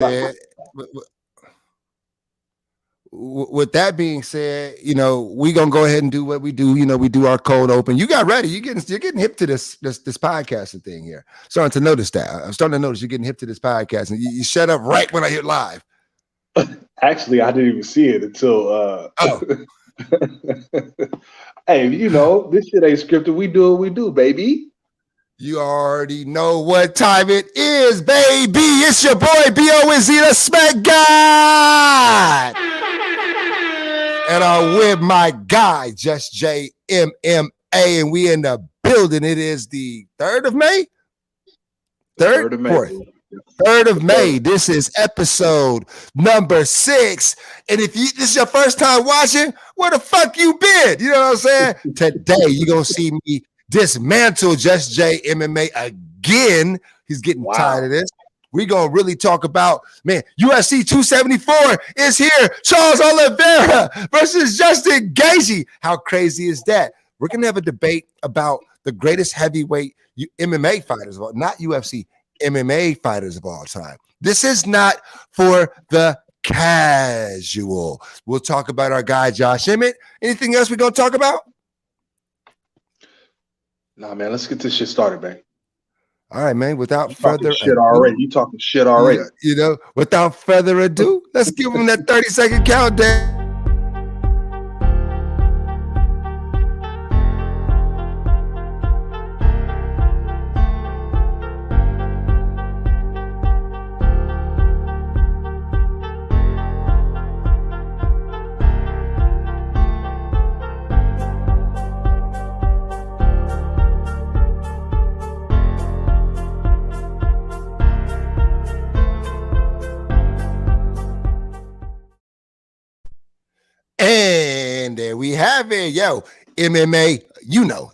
said, with that being said, we gonna go ahead and do what we do. We do our cold open. You got ready. You're getting hip to this podcasting thing here. Starting to notice that. I'm starting to notice you're getting hip to this podcast, and you shut up right when I hit live. Actually, I didn't even see it until. Oh. Hey, this shit ain't scripted. We do what we do, baby. You already know what time it is, baby. It's your boy B.O.Z. the Smack God. And I'm with my guy, Just J MMA, and we in the building. It is the 3rd of May? 3rd of May. 4th. 3rd of May. This is episode number 6. And if this is your first time watching, where the fuck you been? You know what I'm saying? Today, you're going to see me dismantle Just J MMA again. He's getting tired of this. We're going to really talk about, UFC 274 is here. Charles Oliveira versus Justin Gaethje. How crazy is that? We're going to have a debate about the greatest heavyweight MMA fighters of all, not UFC, MMA fighters of all time. This is not for the casual. We'll talk about our guy, Josh Emmett. Anything else we're going to talk about? Nah, man, let's get this shit started, man. All right, man. Without further ado, you talking shit already. Without further ado, let's give him that 30-second countdown. And there we have it. Yo, MMA,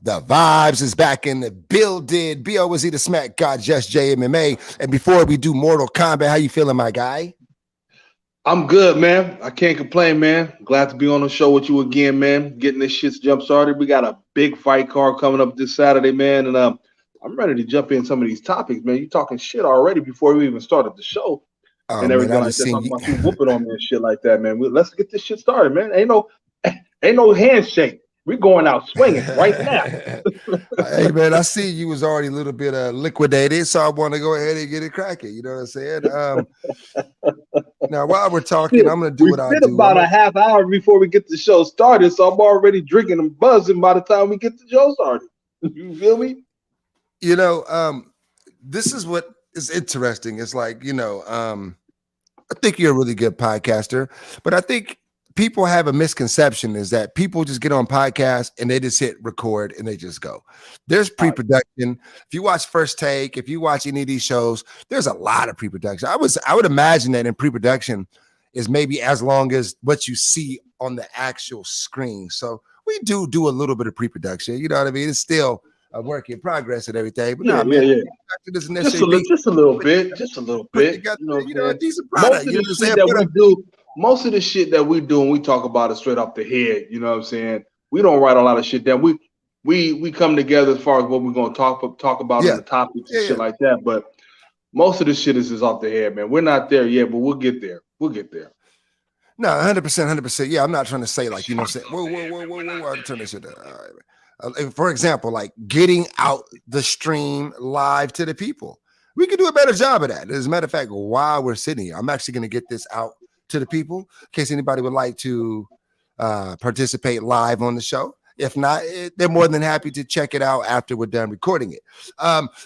the vibes is back in the building. B.O.Z. the Smack God, Just J MMA. And before we do Mortal Kombat, how you feeling, my guy? I'm good, man. I can't complain, man. Glad to be on the show with you again, man. Getting this shit jump started. We got a big fight card coming up this Saturday, man. And I'm ready to jump in some of these topics, man. You talking shit already before we even started the show. And everything like that, talking about you whooping on me and shit like that, man. Let's get this shit started, man. Ain't no handshake. We're going out swinging right now. Hey, man, I see you was already a little bit liquidated, so I want to go ahead and get it cracking. You know what I'm saying? Now, while we're talking, I'm going to do what I do. About a half hour before we get the show started, so I'm already drinking and buzzing by the time we get the show started. You feel me? This is what is interesting. It's like, I think you're a really good podcaster, but I think people have a misconception is that people just get on podcasts and they just hit record and they just go. There's pre-production. If you watch First Take, if you watch any of these shows, there's a lot of pre-production. I would imagine that in pre-production is maybe as long as what you see on the actual screen. So we do a little bit of pre-production. You know what I mean? It's still a work in progress and everything. But just a little bit. A decent product. Most of the shit that we do and we talk about it straight off the head. You know what I'm saying? We don't write a lot of shit down. We come together as far as what we're gonna talk about in the topics and shit like that. But most of the shit is just off the head, man. We're not there yet, but we'll get there. No, 100%. Yeah, I'm not trying to say like, say, whoa, turn this shit down. All right. For example, like getting out the stream live to the people. We could do a better job of that. As a matter of fact, while we're sitting here, I'm actually going to get this out to the people in case anybody would like to participate live on the show. If not, they're more than happy to check it out after we're done recording it.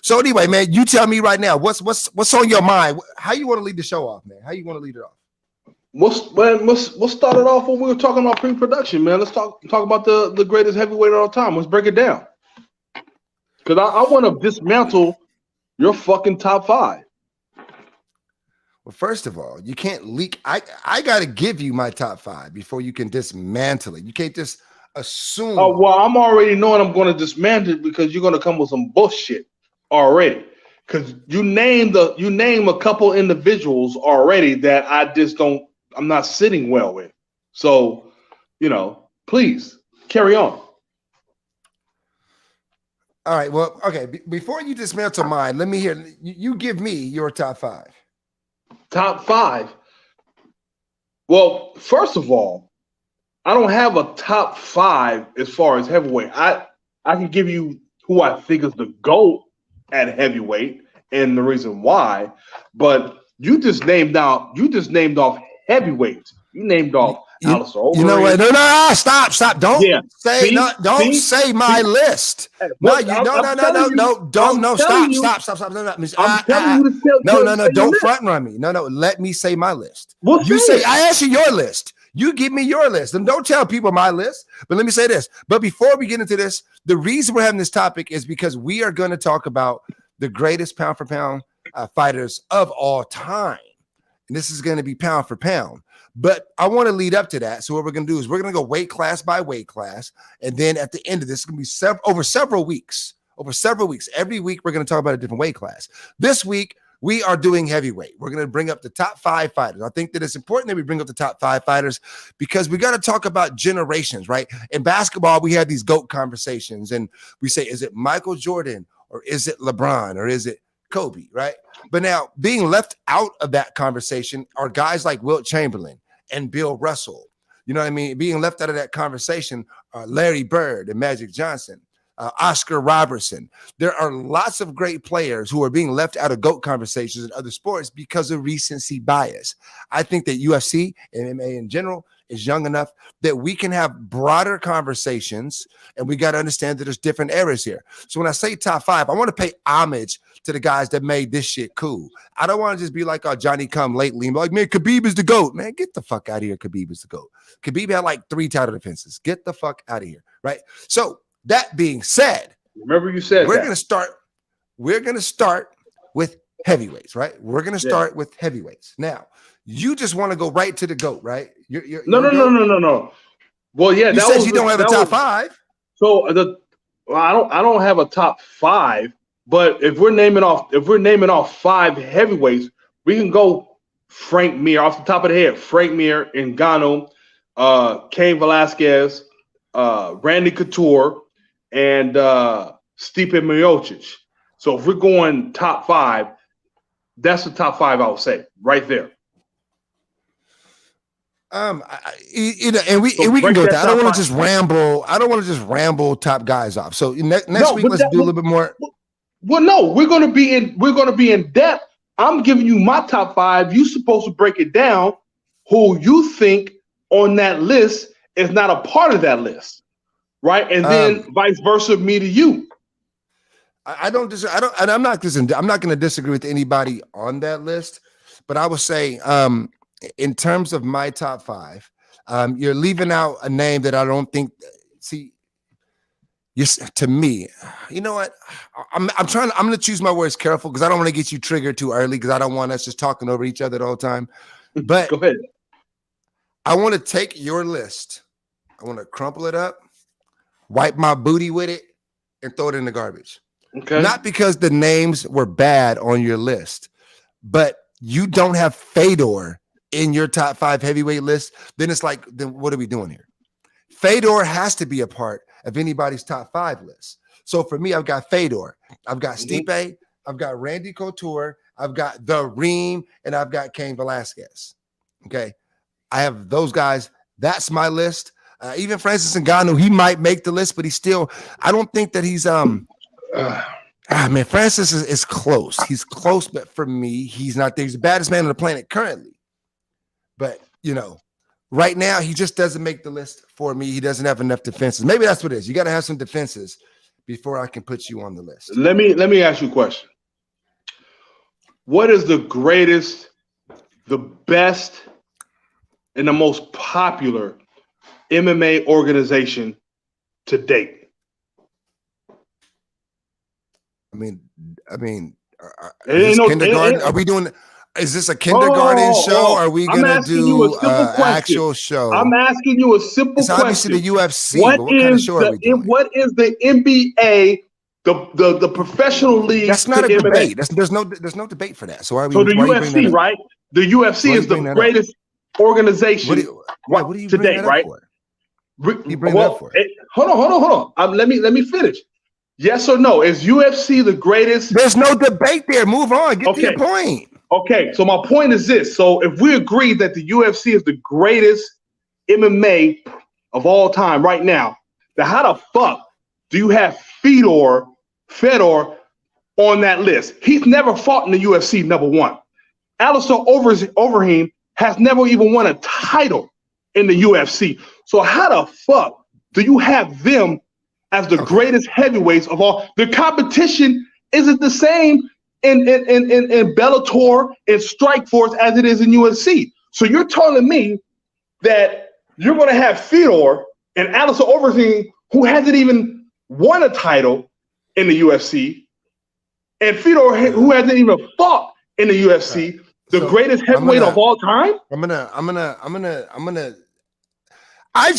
So anyway, man, you tell me right now, what's on your mind? How you want to lead the show off, man? How you want to lead it off? We'll start it off when we were talking about pre-production, man. Let's talk about the greatest heavyweight of all time. Let's break it down. Because I want to dismantle your fucking top 5. Well, first of all, you can't leak. I got to give you my top 5 before you can dismantle it. You can't just assume. Oh, well, I'm already knowing I'm going to dismantle it because you're going to come with some bullshit already. Because you name a couple individuals already that I'm not sitting well with. So, please carry on. All right. Well, okay. Before you dismantle mine, let me hear. You give me your top 5. Top five. Well, first of all, I don't have a top five as far as heavyweight. I can give you who I think is the GOAT at heavyweight and the reason why, but you just named off heavyweights. You named off Alistair Overeem. You know what? No, stop. Don't say say my list. No, stop. I'm telling you to tell No, don't front run me. No, let me say my list. Well, you say I asked you your list. You give me your list, and don't tell people my list. But let me say this. But before we get into this, the reason we're having this topic is because we are going to talk about the greatest pound for pound fighters of all time, and this is going to be pound for pound. But I want to lead up to that. So what we're going to do is we're going to go weight class by weight class, and then at the end of this, it's going to be over several weeks. Every week we're going to talk about a different weight class. This week we are doing heavyweight. We're going to bring up the top 5 fighters. I think that it's important that we bring up the top 5 fighters because we got to talk about generations, right? In basketball, we have these GOAT conversations, and we say, is it Michael Jordan or is it LeBron or is it Kobe, right? But now being left out of that conversation are guys like Wilt Chamberlain and Bill Russell. You know what I mean? Being left out of that conversation are Larry Bird and Magic Johnson. Oscar Robertson. There are lots of great players who are being left out of GOAT conversations in other sports because of recency bias. I think that UFC and MMA in general is young enough that we can have broader conversations, and we got to understand that there's different eras here. So when I say top 5, I want to pay homage to the guys that made this shit cool. I don't want to just be like Johnny come lately and be like, man, Khabib is the GOAT. Man, get the fuck out of here. Khabib is the GOAT. Khabib had like 3 title defenses. Get the fuck out of here, right? So that being said, remember you said we're going to start with heavyweights, right? We're going to start with heavyweights. Now, you just want to go right to the GOAT, right? No. Well, yeah, you said you don't have a top 5. So I don't have a top 5, but if we're naming off 5 heavyweights, we can go Frank Mir off the top of the head. Frank Mir, Ngannou, Cain Velasquez, Randy Couture, and Stipe Miocic. So if we're going top 5, that's the top 5 I would say right there. And we can go with that. I don't want to just ramble. I don't want to just ramble top guys off. So next week, let's do a little bit more. Well, no, we're going to be in depth. I'm giving you my top 5. You're supposed to break it down. Who you think on that list is not a part of that list, right? And then vice versa, me to you. I'm not going to disagree with anybody on that list, but I would say, in terms of my top 5, you're leaving out a name that I don't think. See, to me, you know what? I'm going to choose my words careful because I don't want to get you triggered too early because I don't want us just talking over each other the whole time. But go ahead. I want to take your list. I want to crumple it up, wipe my booty with it, and throw it in the garbage. Okay. Not because the names were bad on your list, but you don't have Fedor in your top 5 heavyweight list. Then it's like, then what are we doing here? Fedor has to be a part of anybody's top 5 list. So for me, I've got Fedor, I've got Stipe, I've got Randy Couture, I've got The Reem, and I've got Cain Velasquez. Okay. I have those guys. That's my list. Even Francis Ngannou, he might make the list, but he's still, I don't think that he's, man, Francis is close. He's close, but for me, he's not there. He's the baddest man on the planet currently. But, you know, right now, he just doesn't make the list for me. He doesn't have enough defenses. Maybe that's what it is. You got to have some defenses before I can put you on the list. Let me ask you a question. What is the greatest, the best, and the most popular MMA organization to date? I mean, kindergarten? Are we doing? Is this a kindergarten show? Or are we gonna do an actual show? I'm asking you a simple question. It's obviously the UFC. What kind of show are we doing? What is the NBA? The professional league. That's not a debate. There's no debate for that. So why are we? So the UFC, right? The UFC is the greatest organization what do you today, right? You bring that up for? Hold on. Let me finish. Yes or no? Is UFC the greatest? There's no debate there. Move on. Get to your point. Okay, so my point is this. So if we agree that the UFC is the greatest MMA of all time right now, then how the fuck do you have Fedor on that list? He's never fought in the UFC, number one. Alistair Overeem has never even won a title in the UFC. So how the fuck do you have them as the greatest heavyweights of all? The competition isn't the same in Bellator and Strikeforce as it is in UFC. So you're telling me that you're going to have Fedor and Alistair Overeem, who hasn't even won a title in the UFC, and Fedor, who hasn't even fought in the UFC, the greatest heavyweight of all time? I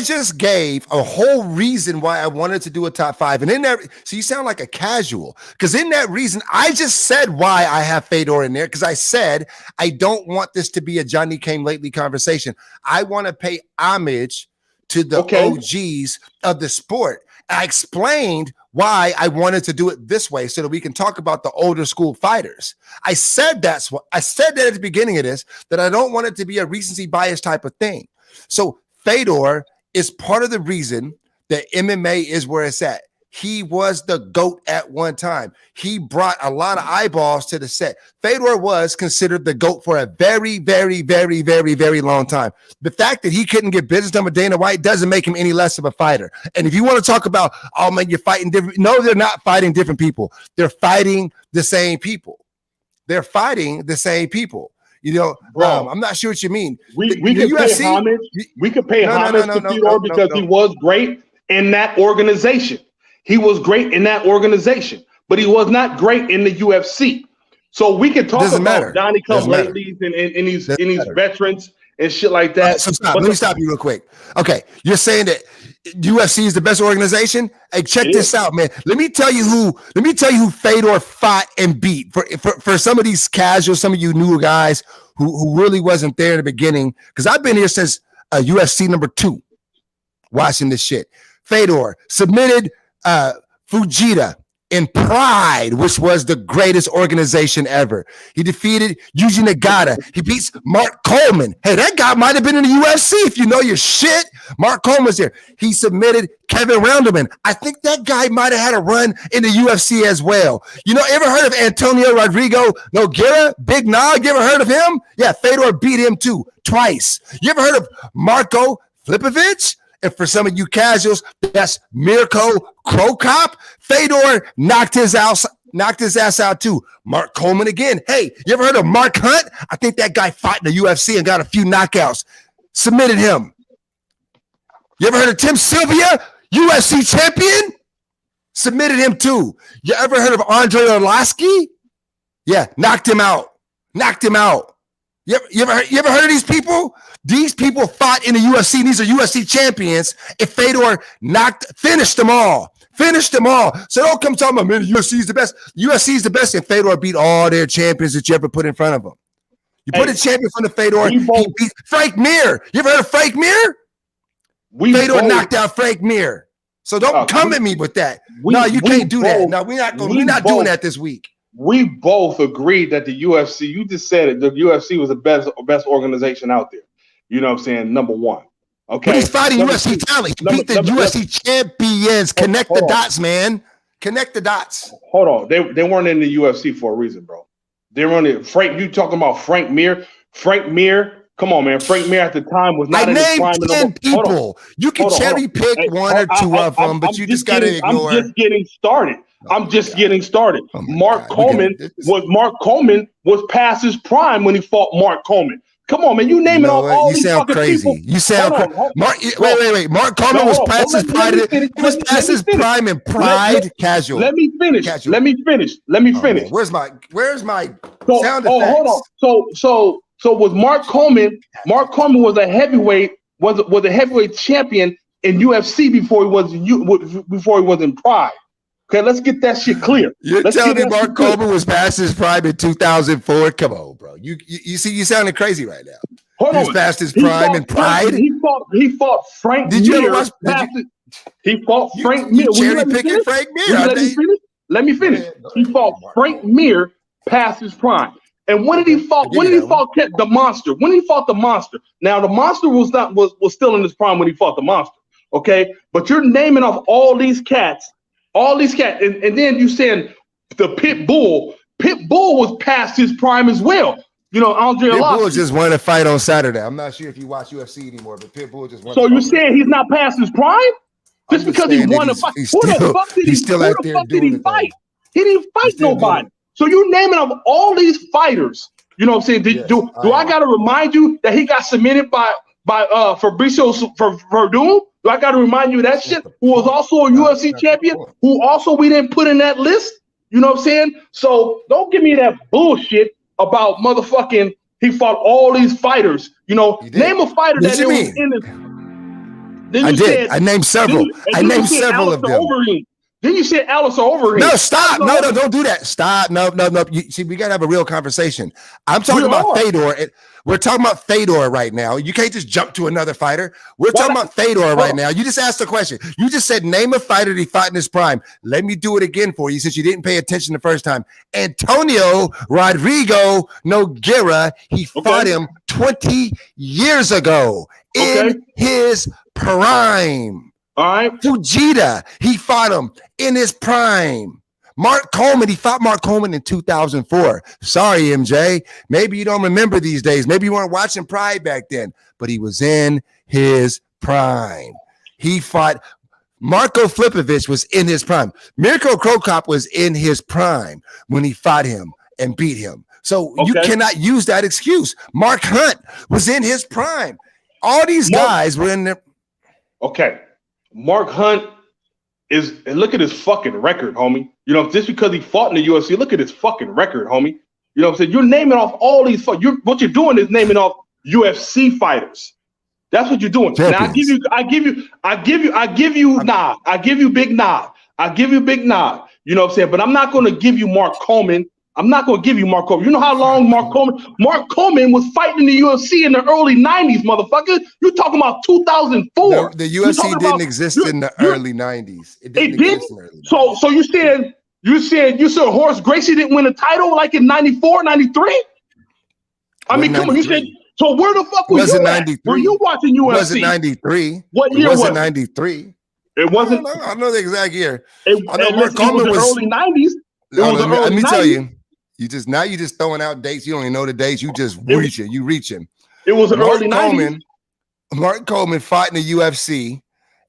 just gave a whole reason why I wanted to do a top five. And in that, so you sound like a casual, because in that reason, I just said why I have Fedor in there, because I said I don't want this to be a Johnny Came Lately conversation. I want to pay homage to the OGs of the sport. I explained why I wanted to do it this way so that we can talk about the older school fighters. I said that at the beginning of this, that I don't want it to be a recency bias type of thing. So Fedor is part of the reason that MMA is where it's at. He was the GOAT at one time. He brought a lot of eyeballs to the set. Fedor was considered the GOAT for a very, very, very, very, very long time. The fact that he couldn't get business done with Dana White doesn't make him any less of a fighter. And if you want to talk about, oh man, you're fighting different. No, they're not fighting different people. They're fighting the same people. They're fighting the same people. You know, I'm not sure what you mean. We can pay homage. We can pay homage to Fedor because he was great in that organization. He was great in that organization, but he was not great in the UFC. So we can talk about Johnny Come Latelys and these veterans and shit like that. So stop. Let me stop you real quick. Okay, you're saying that UFC is the best organization? Hey, check this out, man. Let me tell you who Fedor fought and beat. For some of these casuals, some of you newer guys who really wasn't there in the beginning, because I've been here since UFC number 2, watching this shit. Fedor submitted Fujita in Pride, which was the greatest organization ever. He defeated Yuji Nagata. He beats Mark Coleman. Hey, that guy might have been in the UFC if you know your shit. Mark Coleman's there. He submitted Kevin Roundelman. I think that guy might have had a run in the UFC as well. You know, ever heard of Antonio Rodrigo Nogueira? Big Nog, you ever heard of him? Yeah, Fedor beat him too, twice. You ever heard of Marko Flipovic? And for some of you casuals, that's Mirko Krokop. Fedor knocked his ass out too. Mark Coleman again. Hey, you ever heard of Mark Hunt? I think that guy fought in the UFC and got a few knockouts. Submitted him. You ever heard of Tim Sylvia, UFC champion? Submitted him too. You ever heard of Andre Arlovsky? Yeah, knocked him out. You ever heard of these people? These people fought in the UFC. These are UFC champions. If Fedor finished them all. So don't come talking about, man, the UFC is the best. UFC is the best, and Fedor beat all their champions that you ever put in front of him. You put a champion in front of Fedor, he beat Frank Mir. You ever heard of Frank Mir? Fedor knocked out Frank Mir. So don't come at me with that. No, you can't do that. No, we're not doing that this week. We both agreed that the UFC, you just said it, the UFC was the best organization out there. You know what I'm saying? Number one. Okay. But he's fighting UFC talent. He beat the UFC champions. Connect the dots, man. Connect the dots. Hold on. They weren't in the UFC for a reason, bro. They were in it. Frank, you talking about Frank Mir? Frank Mir, come on, man. Frank Mir at the time was not in his prime. 10 people. You can cherry pick one or two of them, but you just got to ignore. I'm just getting started. Oh Mark Coleman was past his prime when he fought Mark Coleman. Come on, man. You name it all. You sound crazy. People. You sound crazy. Wait. Mark Coleman was past his prime. He was past his prime in Pride casual. Let me finish. Let me finish. Oh, where's my sound effects? Hold on. So was Mark Coleman? Mark Coleman was a heavyweight. Was a heavyweight champion in UFC before he was in Pride. Okay, let's get that shit clear. You're telling me Mark Coleman was past his prime in 2004? Come on, bro. You see, you sounding crazy right now. Hold on. He's past his prime in Pride. He fought Frank Mir. He fought Frank Mir. Cherry picking Frank Mir. Let me finish. He fought Frank Mir past his prime. And when did he fought? When did he fought the Monster? When did he fought the Monster? Now the Monster was still in his prime when he fought the Monster. Okay, but you're naming off all these cats, and then you saying the Pit Bull. Pit Bull was past his prime as well. You know, Andre Pit Arlovski. Bull just won a fight on Saturday. I'm not sure if you watch UFC anymore, but Pit Bull just won. So you're saying he's not past his prime just because he won a fight? Who the fuck did he fight? He didn't fight nobody. So you're naming off all these fighters. You know what I'm saying? Do I got to remind you that he got submitted by Fabricio Verdun? Do I got to remind you of that shit? Who was also a UFC champion? Who also we didn't put in that list? You know what I'm saying? So don't give me that bullshit about motherfucking he fought all these fighters. You know, name a fighter that was in this. I did. I named several. I named several of them. Then you said Alistair Overeem. No, stop. No, don't do that. Stop. No. See, we got to have a real conversation. I'm talking about Fedor. We're talking about Fedor right now. You can't just jump to another fighter. We're talking about Fedor right now. You just asked the question. You just said, name a fighter that he fought in his prime. Let me do it again for you since you didn't pay attention the first time. Antonio Rodrigo Nogueira, he fought him 20 years ago in his prime. All right. Fujita, he fought him in his prime. Mark Coleman, he fought Mark Coleman in 2004. Sorry, MJ. Maybe you don't remember these days. Maybe you weren't watching Pride back then, but he was in his prime. He fought Marko Flipovich was in his prime. Mirko Krokop was in his prime when he fought him and beat him. So you cannot use that excuse. Mark Hunt was in his prime. All these guys were in their... Okay. Mark Hunt and look at his fucking record, homie. You know, just because he fought in the UFC, look at his fucking record, homie. You know what I'm saying? You're naming off all these what you're doing is naming off UFC fighters. That's what you're doing. Now I give you nod. I give you big nod. You know what I'm saying? But I'm not going to give you Mark Coleman. I'm not going to give you Mark Coleman. You know how long Mark Coleman was fighting in the UFC in the early 90s, motherfucker? You're talking about 2004. The UFC didn't exist in the early 90s. It did? So you said Horace Gracie didn't win a title like in 94, 93? I mean, come on, you said, so where the fuck was you at? Were you watching UFC? Was it 93? What year was it? 93. It wasn't? I know the exact year. It was the early 90s. Let me tell you. You just throwing out dates. You don't even know the dates. You just reaching. You reaching. It was the early 90s. Mark Coleman fought in the UFC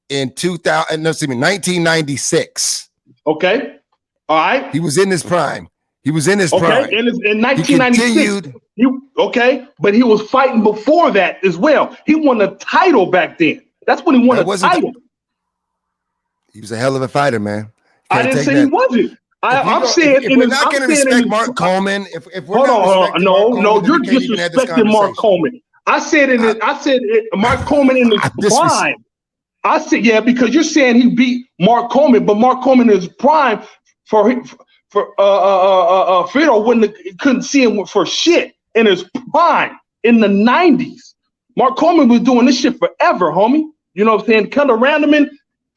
in 1996. Okay. All right. He was in his prime. In 1996. But he was fighting before that as well. He won a title back then. That's when he won a title. He was a hell of a fighter, man. I didn't say he wasn't. I'm saying if we're not going to respect Mark Coleman, if we're no, you're disrespecting Mark Coleman. I said Mark Coleman in his prime. I said because you're saying he beat Mark Coleman, but Mark Coleman in his prime Fedor couldn't see him for shit in his prime in the 90s. Mark Coleman was doing this shit forever, homie. You know what I'm saying? Kind of randoming.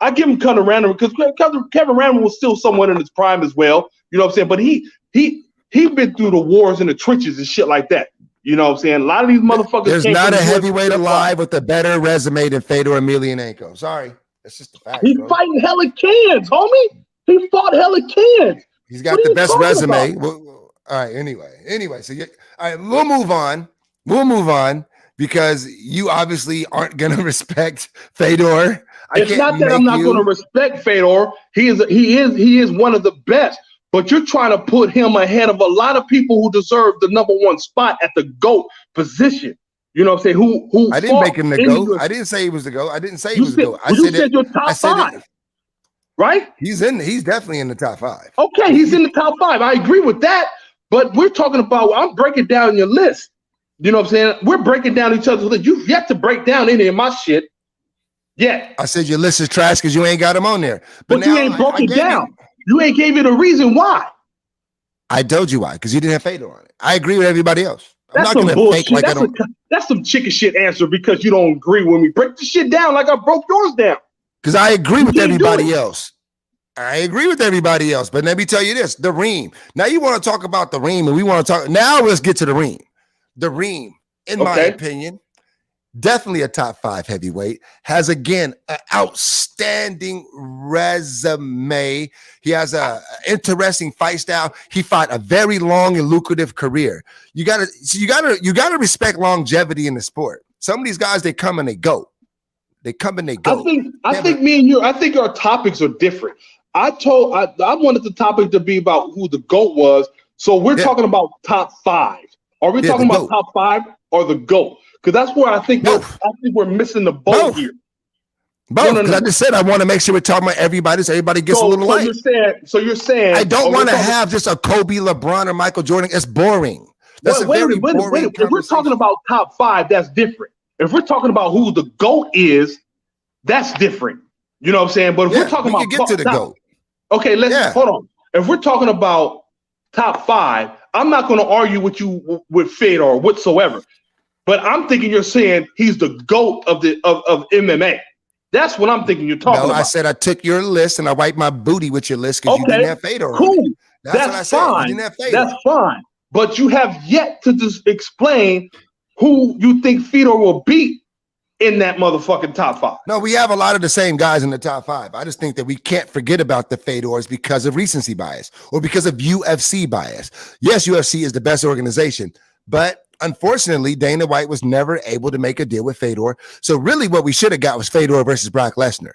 I give him Kevin Randleman because Kevin Randleman was still somewhat in his prime as well. You know what I'm saying? But he been through the wars in the trenches and shit like that. You know what I'm saying? A lot of these motherfuckers. There's not a heavyweight alive with a better resume than Fedor Emelianenko. Sorry, that's just the fact. He's fighting hella kids, homie. He fought hella kids. He's got the best resume. Well, all right. Anyway. So all right, we'll move on. Because you obviously aren't gonna respect Fedor. It's not that I'm not going to respect Fedor. He is one of the best. But you're trying to put him ahead of a lot of people who deserve the #1 spot at the GOAT position. You know what I'm saying? Who I didn't make him the GOAT. I didn't say he was the GOAT. I didn't say he was the GOAT. You said your top 5, right? He's definitely in the top 5. Okay, he's in the top 5. I agree with that. But we're talking about, I'm breaking down your list. You know what I'm saying? We're breaking down each other's list. You've yet to break down any of my shit. Yeah. I said your list is trash because you ain't got them on there. But now, you ain't broke it down. You ain't gave it a reason why. I told you why, because you didn't have Fedor on it. I agree with everybody else. I'm not gonna fake like I don't. That's some chicken shit answer because you don't agree with me. Break the shit down like I broke yours down. Because I agree with everybody else. I agree with everybody else, but let me tell you this: the Reem. Now you want to talk about the Reem, and we want to talk. Now let's get to the Reem. The Reem, in my Okay. opinion, definitely a top 5 heavyweight. Has again an outstanding resume. He has a interesting fight style. He fought a very long and lucrative career. You gotta respect longevity in the sport. Some of these guys, they come and they go. They come and they go. I think me and you, I think our topics are different. I wanted the topic to be about who the GOAT was. So we're talking about top 5. Are we talking about top 5 or the GOAT? Because that's where I think we're missing the boat here. Both. No. I just said I want to make sure we're talking about everybody, so everybody gets a little light. You're saying I don't want to have just a Kobe, LeBron, or Michael Jordan. It's boring. Wait a minute. If we're talking about top 5, that's different. If we're talking about who the GOAT is, that's different. You know what I'm saying? But if we're talking about get to the GOAT. Okay, hold on. If we're talking about top 5, I'm not going to argue with you with Fedor whatsoever. But I'm thinking you're saying he's the GOAT of MMA. That's what I'm thinking you're talking about. I said I took your list and I wiped my booty with your list because you didn't have Fedor. Cool. That's fine. That's fine. But you have yet to just explain who you think Fedor will beat in that motherfucking top 5. No, we have a lot of the same guys in the top 5. I just think that we can't forget about the Fedors because of recency bias or because of UFC bias. Yes, UFC is the best organization, but unfortunately, Dana White was never able to make a deal with Fedor. So really what we should have got was Fedor versus Brock Lesnar.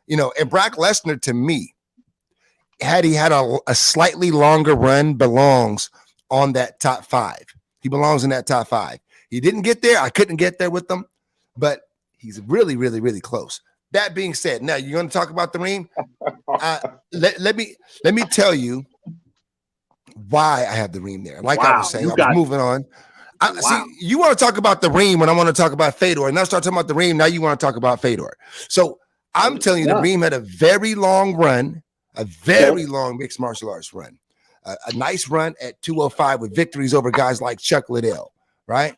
And Brock Lesnar, to me, had he had a slightly longer run, belongs on that top 5. He belongs in that top 5. He didn't get there. I couldn't get there with them, but he's really, really, really close. That being said, now you're going to talk about the Reem. Let me tell you why I have the Reem there. Like I was saying, I was moving on. See, you want to talk about the Reem when I want to talk about Fedor, and I start talking about the Reem. Now you want to talk about Fedor. So I'm telling you, the Reem had a very long run, a very long mixed martial arts run, a nice run at 205 with victories over guys like Chuck Liddell, right?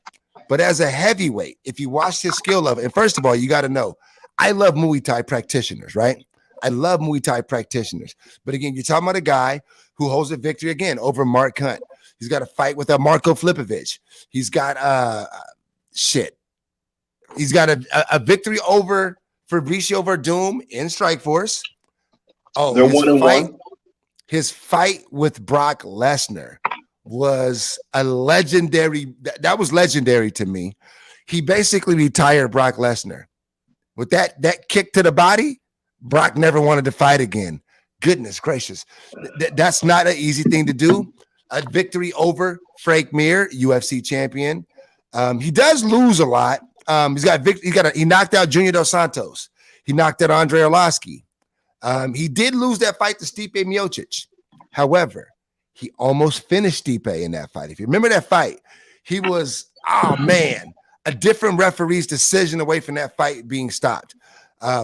But as a heavyweight, if you watch his skill level, and first of all, you got to know, I love Muay Thai practitioners, right? I love Muay Thai practitioners. But again, you're talking about a guy who holds a victory again over Mark Hunt. He's got a fight with Marko Flipovic. He's got He's got a victory over Fabricio Verdum in Strikeforce. Oh, they're 1-1. His fight with Brock Lesnar was a legendary. That was legendary to me. He basically retired Brock Lesnar with that kick to the body. Brock never wanted to fight again. Goodness gracious, that's not an easy thing to do. A victory over Frank Mir, UFC champion. He does lose a lot. He knocked out Junior Dos Santos. He knocked out Andre Arlovski. He did lose that fight to Stipe Miocic. However, he almost finished Stipe in that fight. If you remember that fight, he was, a different referee's decision away from that fight being stopped.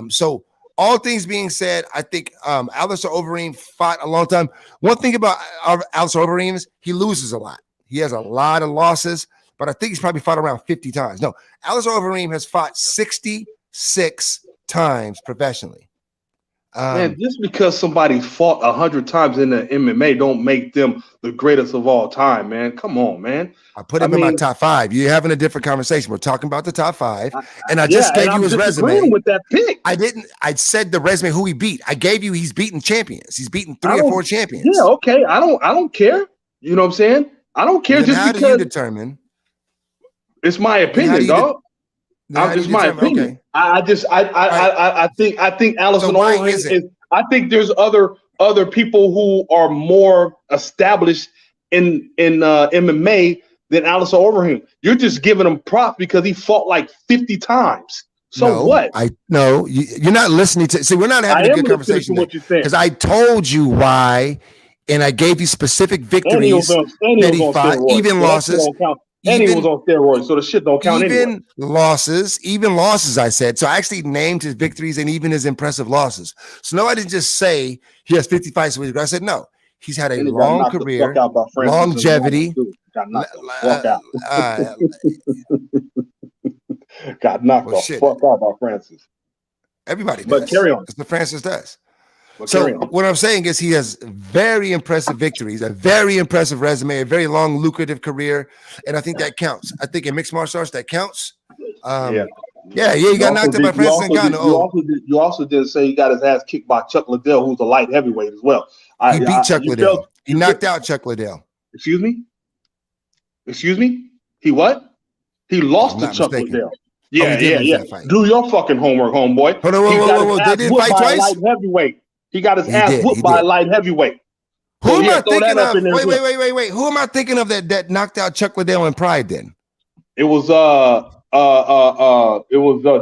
So all things being said, I think Alistair Overeem fought a long time. One thing about Alistair Overeem is he loses a lot. He has a lot of losses, but I think he's probably fought around 50 times. No, Alistair Overeem has fought 66 times professionally. Man, just because somebody fought 100 times in the MMA don't make them the greatest of all time, man. Come on, man. I put him in my top 5. You're having a different conversation. We're talking about the top 5, and I just gave you his resume. With that pick, I didn't. I said the resume who he beat. I gave you. He's beaten champions. He's beaten 3 or 4 champions. Yeah, okay. I don't care. You know what I'm saying? I don't care just how because. How do you determine? It's my opinion, dog. It's my opinion. Okay. I think Allison Overeem is. I think there's other people who are more established in MMA than Alistair Overeem. You're just giving him props because he fought like 50 times. So what? You're not listening to. See, we're not having a good conversation because I told you why, and I gave you specific victories that he fought, even losses. And he was on steroids, so the shit don't count anyway. Even losses, I said. So I actually named his victories and even his impressive losses. So no, I didn't just say he has 50 fights. I said, no, he's had a long career, longevity. Got knocked the fuck out by Francis. Everybody does. But carry on. That's what Francis does. So what I'm saying is he has very impressive victories, a very impressive resume, a very long, lucrative career, and I think that counts. I think in mixed martial arts that counts. Yeah. He got knocked out by Francis Ngannou. You also did say he got his ass kicked by Chuck Liddell, who's a light heavyweight as well. He beat Chuck Liddell. He knocked out Chuck Liddell. Excuse me? He what? He lost to Chuck Liddell. Yeah. Do your fucking homework, homeboy. Whoa. They didn't fight twice? Light heavyweight. He got his ass whooped by a light heavyweight. Who am I thinking of? Wait. Who am I thinking of that knocked out Chuck Liddell in Pride then? It was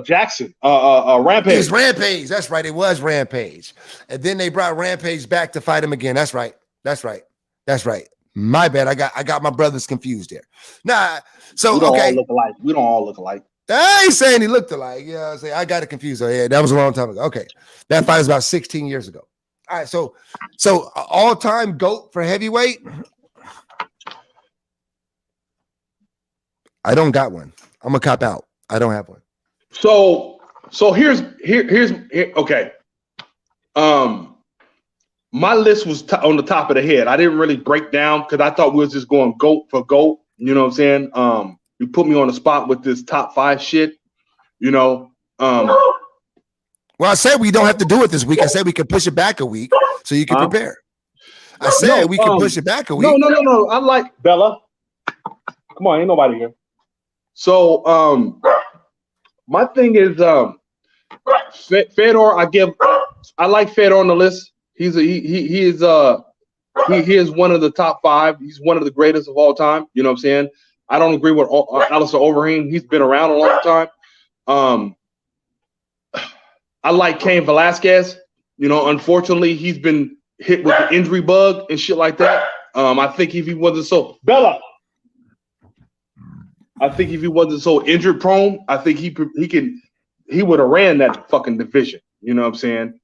Jackson. Rampage. It was Rampage. That's right. It was Rampage. And then they brought Rampage back to fight him again. That's right. My bad. I got my brothers confused there. Nah. So we don't all look alike. I ain't saying he looked alike. You know what I'm saying? I got it confused. Yeah, that was a long time ago. Okay. That fight was about 16 years ago. All right. So all-time GOAT for heavyweight. I don't got one. I'm gonna cop out. I don't have one. So here's okay. My list was on the top of the head. I didn't really break down because I thought we was just going GOAT for GOAT. You know what I'm saying? You put me on the spot with this top 5 shit. You know. Well, I said we don't have to do it this week. I said we can push it back a week so you can prepare. I said we can push it back a week. No. I like Bella. Come on, ain't nobody here. So my thing is Fedor. I like Fedor on the list. He is one of the top 5. He's one of the greatest of all time. You know what I'm saying? I don't agree with Alistair Overeem. He's been around a long time. I like Cain Velasquez. You know, unfortunately, he's been hit with the injury bug and shit like that. I think if he wasn't so injury prone, I think he would have ran that fucking division. You know what I'm saying?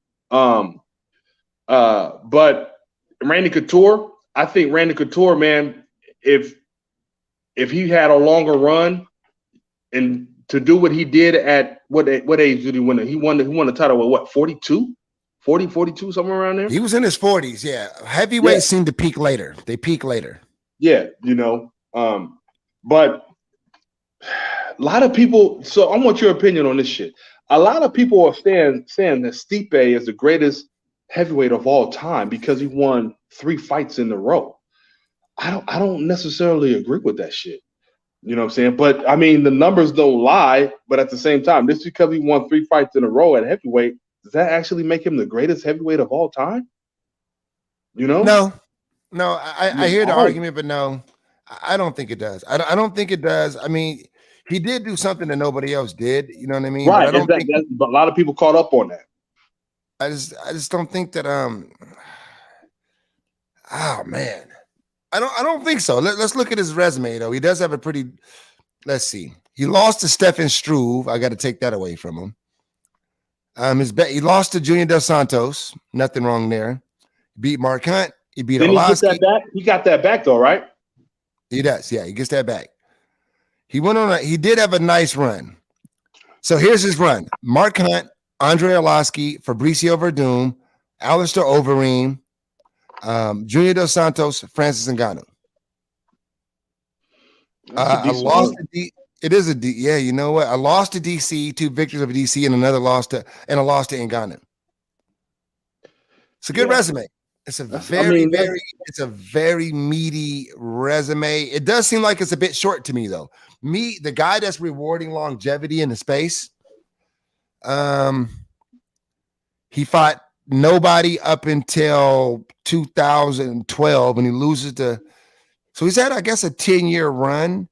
But Randy Couture, I think Randy Couture, man, if he had a longer run and to do what he did at what age did he win it? He won the title at what, 42? 40, 42, somewhere around there? He was in his 40s, yeah. Heavyweights seem to peak later. They peak later. Yeah, you know. But a lot of people, so I want your opinion on this shit. A lot of people are saying that Stipe is the greatest heavyweight of all time because he won 3 fights in a row. I don't necessarily agree with that shit. You know what I'm saying? But I mean, the numbers don't lie. But at the same time, just because he won 3 fights in a row at heavyweight, does that actually make him the greatest heavyweight of all time? You know? No. I hear the argument, but no, I don't think it does. I don't think it does. I mean, he did do something that nobody else did. You know what I mean? Right. But a lot of people caught up on that. I just don't think that. Oh man. I don't think so. Let's look at his resume though. He does have a pretty. Let's see. He lost to Stefan Struve. I got to take that away from him. He lost to Junior Dos Santos. Nothing wrong there. He beat Mark Hunt. He beat Arlovski. He get that back. He got that back though, right? He does. Yeah, he gets that back. He went on. He did have a nice run. So here's his run: Mark Hunt, Andre Arlovski, Fabricio Verdum, Alistair Overeem, Junior Dos Santos, Francis Ngannou. I lost to it is a D. Yeah, you know what? I lost to DC, 2 victories over DC, and a loss to Ngannou. It's a good resume. It's a very meaty resume. It does seem like it's a bit short to me, though. Me, the guy that's rewarding longevity in the space, he fought nobody up until 2012 when he loses to. So he's had, I guess, a 10-year run.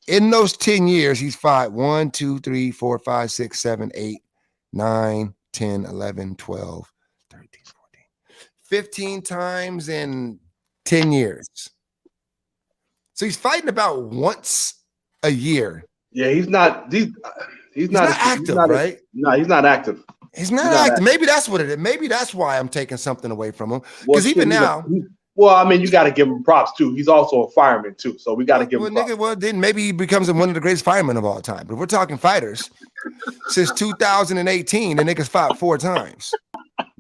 In those 10 years, he's fought 1, 2, 3, 4, 5, 6, 7, 8, 9, 10, 11, 12, 13, 14, 15 times in 10 years. So he's fighting about once a year. Yeah, he's not active, right? No, he's not active. He's not active. Maybe that's what it is. Maybe that's why I'm taking something away from him. Because even now. Well, I mean, you got to give him props too. He's also a fireman too, so we got to give him props. Well, then maybe he becomes one of the greatest firemen of all time. But if we're talking fighters, since 2018, the niggas fought 4 times.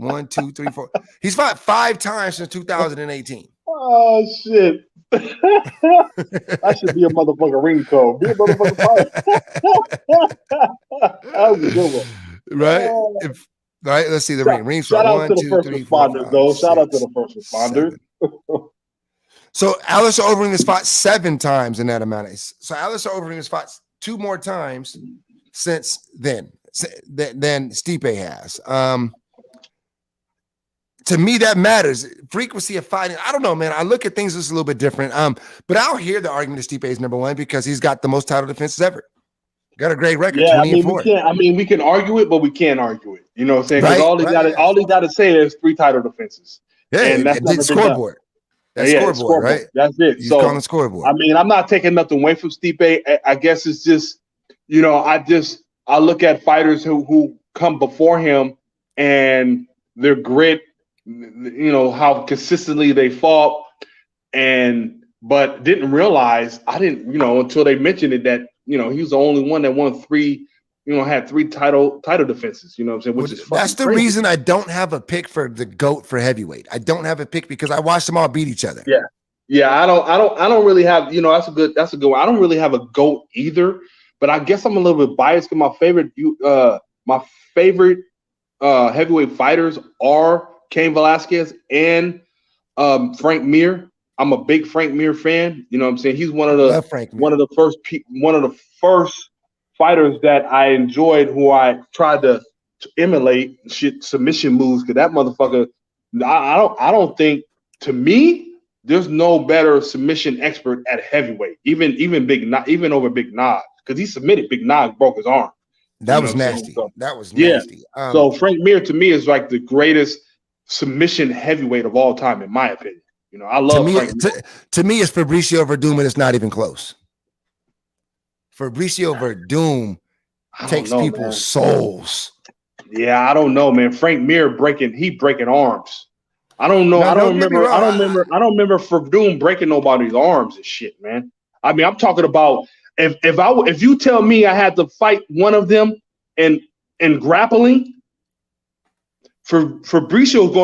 1, 2, 3, 4. He's fought 5 times since 2018. Oh shit! That should be a motherfucking ring code. Be a motherfucking fighter. That was a good one. Right? Right? Let's see the ring. Rings for Shout out 1, to the 2, first 3, 4, responders, 5, though. 6, Shout out to the first responders. 7. So Alistair Overeem has fought 7 times in that amount. So Alistair Overeem has fought 2 more times since then than Stipe has. To me, that matters. Frequency of fighting. I don't know, man. I look at things just a little bit different. But I'll hear the argument that Stipe is number 1 because he's got the most title defenses ever. Got a great record. Yeah, 20 and 4. we can argue it, but we can't argue it. You know what I'm saying? Because Right, all he got to say is 3 title defenses. Yeah, and that's never been scoreboard. Done. That's scoreboard, right? That's it. He's calling scoreboard. I mean, I'm not taking nothing away from Stipe. I guess it's just, I look at fighters who come before him and their grit, how consistently they fought, but didn't realize until they mentioned it that he was the only one that won 3, had 3 title defenses. You know what I'm saying? Which is that's the crazy. reason I don't have a pick for the GOAT for heavyweight. I don't have a pick because I watched them all beat each other. Yeah. I don't really have. That's a good one. I don't really have a GOAT either. But I guess I'm a little bit biased because my favorite heavyweight fighters are Cain Velasquez and Frank Mir. I'm a big Frank Mir fan. You know what I'm saying? He's one of the first fighters that I enjoyed, who I tried to emulate submission moves. Because that motherfucker, I don't think, to me, there's no better submission expert at heavyweight. Even over Big Nog, because he submitted Big Nog, broke his arm. That was nasty. That was nasty. So Frank Mir to me is like the greatest submission heavyweight of all time, in my opinion. I love Frank Mir. To me, it's Fabricio Verdum, and it's not even close. Fabricio Verdum takes people's souls. Yeah, I don't know, man. Frank Mir breaking arms. I don't know. I don't remember Verdum breaking nobody's arms and shit, man. I mean, I'm talking about if you tell me I had to fight one of them in grappling, Fabricio's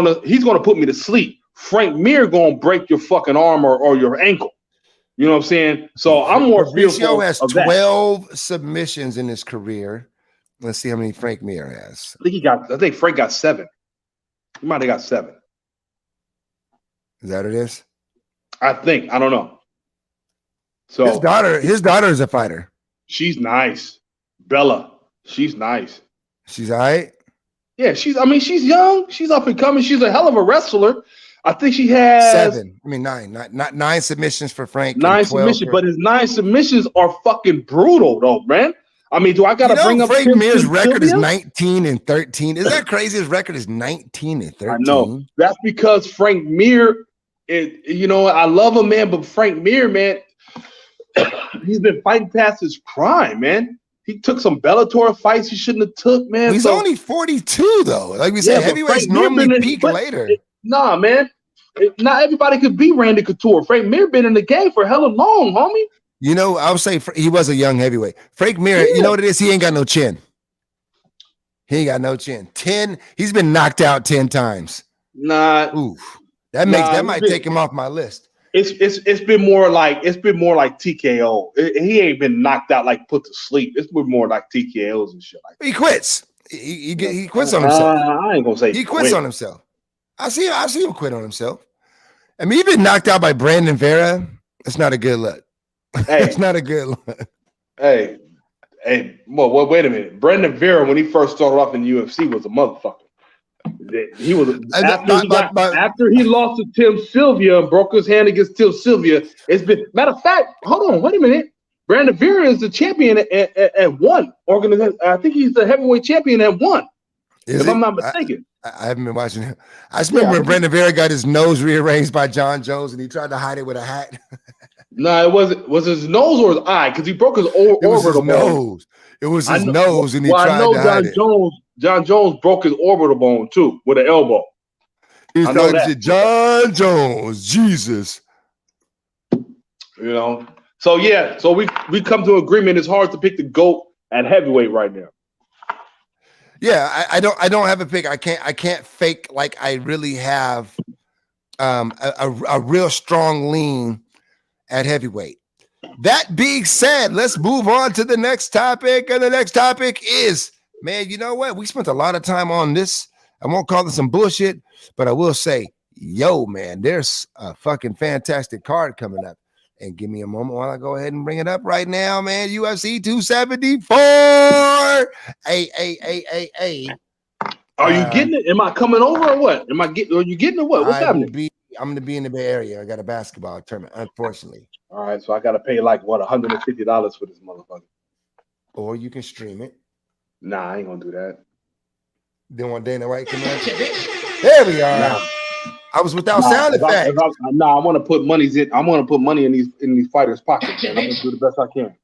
gonna put me to sleep. Frank Mir gonna break your fucking arm or your ankle. You know what I'm saying? So I'm more fearful. Fabricio has 12 submissions in his career. Let's see how many Frank Mir has. I think Frank got 7. He might have got 7. Is that what it is? I think. I don't know. So his daughter is a fighter. She's nice. Bella. She's nice. She's all right. Yeah, she's young. She's up and coming. She's a hell of a wrestler. I think she has 7. I mean 9. Not 9 submissions for Frank. 9 submissions, but his 9 submissions are fucking brutal, though, man. I mean, do I gotta bring up Frank Mir's record is 19 and 13? Isn't that crazy? His record is 19 and 13. I know. That's because Frank Mir, I love him, man, but Frank Mir, man, he's been fighting past his prime, man. He took some Bellator fights he shouldn't have took, man. He's only 42, though. Like we said, heavyweights normally peak later. Nah, man. Not everybody could be Randy Couture. Frank Mir been in the game for hella long, homie. I would say he was a young heavyweight. Frank Mir, you know what it is? He ain't got no chin. He ain't got no chin. 10. He's been knocked out 10 times. Nah. Oof. That might take him off my list. It's been more like TKO. He ain't been knocked out, like put to sleep. It's been more like TKOs and shit like that. He quits. He quits on himself. I ain't gonna say he quits on himself. I see him quit on himself. I mean, he's been knocked out by Brandon Vera. It's not a good look. Hey, it's not a good look. Hey, well, wait a minute. Brandon Vera, when he first started off in the UFC, was a motherfucker. He was after he lost to Tim Sylvia and broke his hand against Tim Sylvia. It's been matter of fact. Hold on, wait a minute. Brandon Vera is the champion at 1 organization. I think he's the heavyweight champion at 1. If I'm not mistaken. I haven't been watching him. I just remember when Brandon Vera got his nose rearranged by John Jones and he tried to hide it with a hat. No, it wasn't. Was his nose or his eye? Because he broke his orbital bone. It was his nose, and he tried to hide it. John Jones broke his orbital bone too with an elbow. He's talking John Jones, Jesus. So we come to agreement. It's hard to pick the GOAT at heavyweight right now. Yeah, I don't have a pick. I can't fake like I really have a real strong lean at heavyweight. That being said, let's move on to the next topic. And the next topic is, man, you know what? We spent a lot of time on this. I won't call it some bullshit, but I will say, yo, man, there's a fucking fantastic card coming up. And give me a moment while I go ahead and bring it up right now, man. UFC 274. Hey. Are you getting it? Am I coming over or what? Are you getting it? What? What's happening? I'm gonna be in the Bay Area. I got a basketball tournament, unfortunately. All right, so I gotta pay like what, $150 for this motherfucker. Or you can stream it. Nah, I ain't gonna do that. Then one Dana White come out. There we are. Nah. I was without sound effects. I want to put money in these fighters' pockets, man. I'm gonna do the best I can.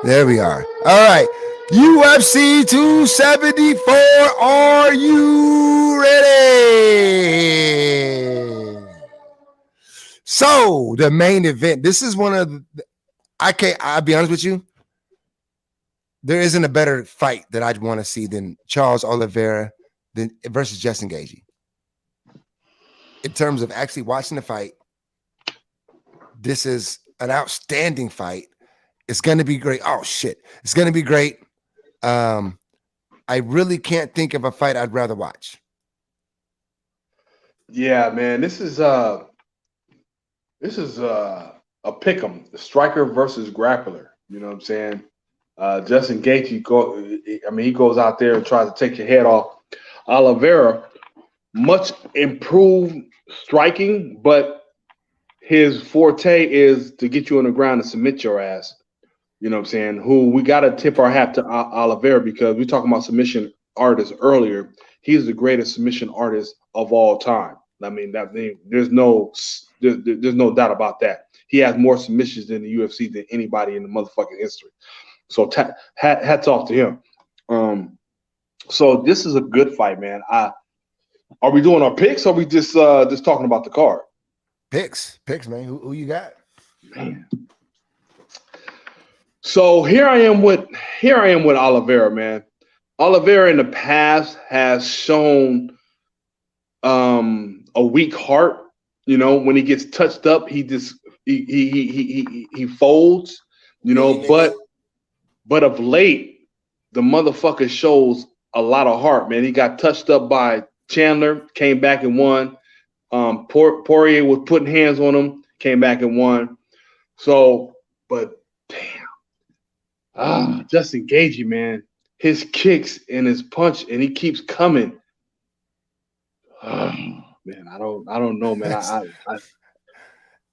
There we are. All right. UFC 274. Are you ready? So the main event. This is one of the, I'll be honest with you. There isn't a better fight that I'd want to see than Charles Oliveira versus Justin Gaethje. In terms of actually watching the fight, this is an outstanding fight. It's going to be great. Oh shit. It's going to be great. I really can't think of a fight I'd rather watch. Yeah, man. This is a pick'em, the striker versus grappler. You know what I'm saying? Justin Gaethje, he goes out there and tries to take your head off. Oliveira, much improved striking, but his forte is to get you on the ground and submit your ass. You know what I'm saying? Who we got to tip our hat to Oliveira, because we talking about submission artists earlier. He's the greatest submission artist of all time. I mean, there's no doubt about that. He has more submissions in the UFC than anybody in the motherfucking history. So hats off to him. So this is a good fight, man. Are we doing our picks, or are we just talking about the card? Picks, man. Who you got? Man. So here I am with Oliveira, man. Oliveira in the past has shown a weak heart. You know, when he gets touched up, he folds. You know, but of late, the motherfucker shows a lot of heart, man. He got touched up by Chandler, came back and won. Poirier was putting hands on him, came back and won. So, but damn. Justin Gaethje, man, his kicks and his punch, and he keeps coming. Man, I don't know, man.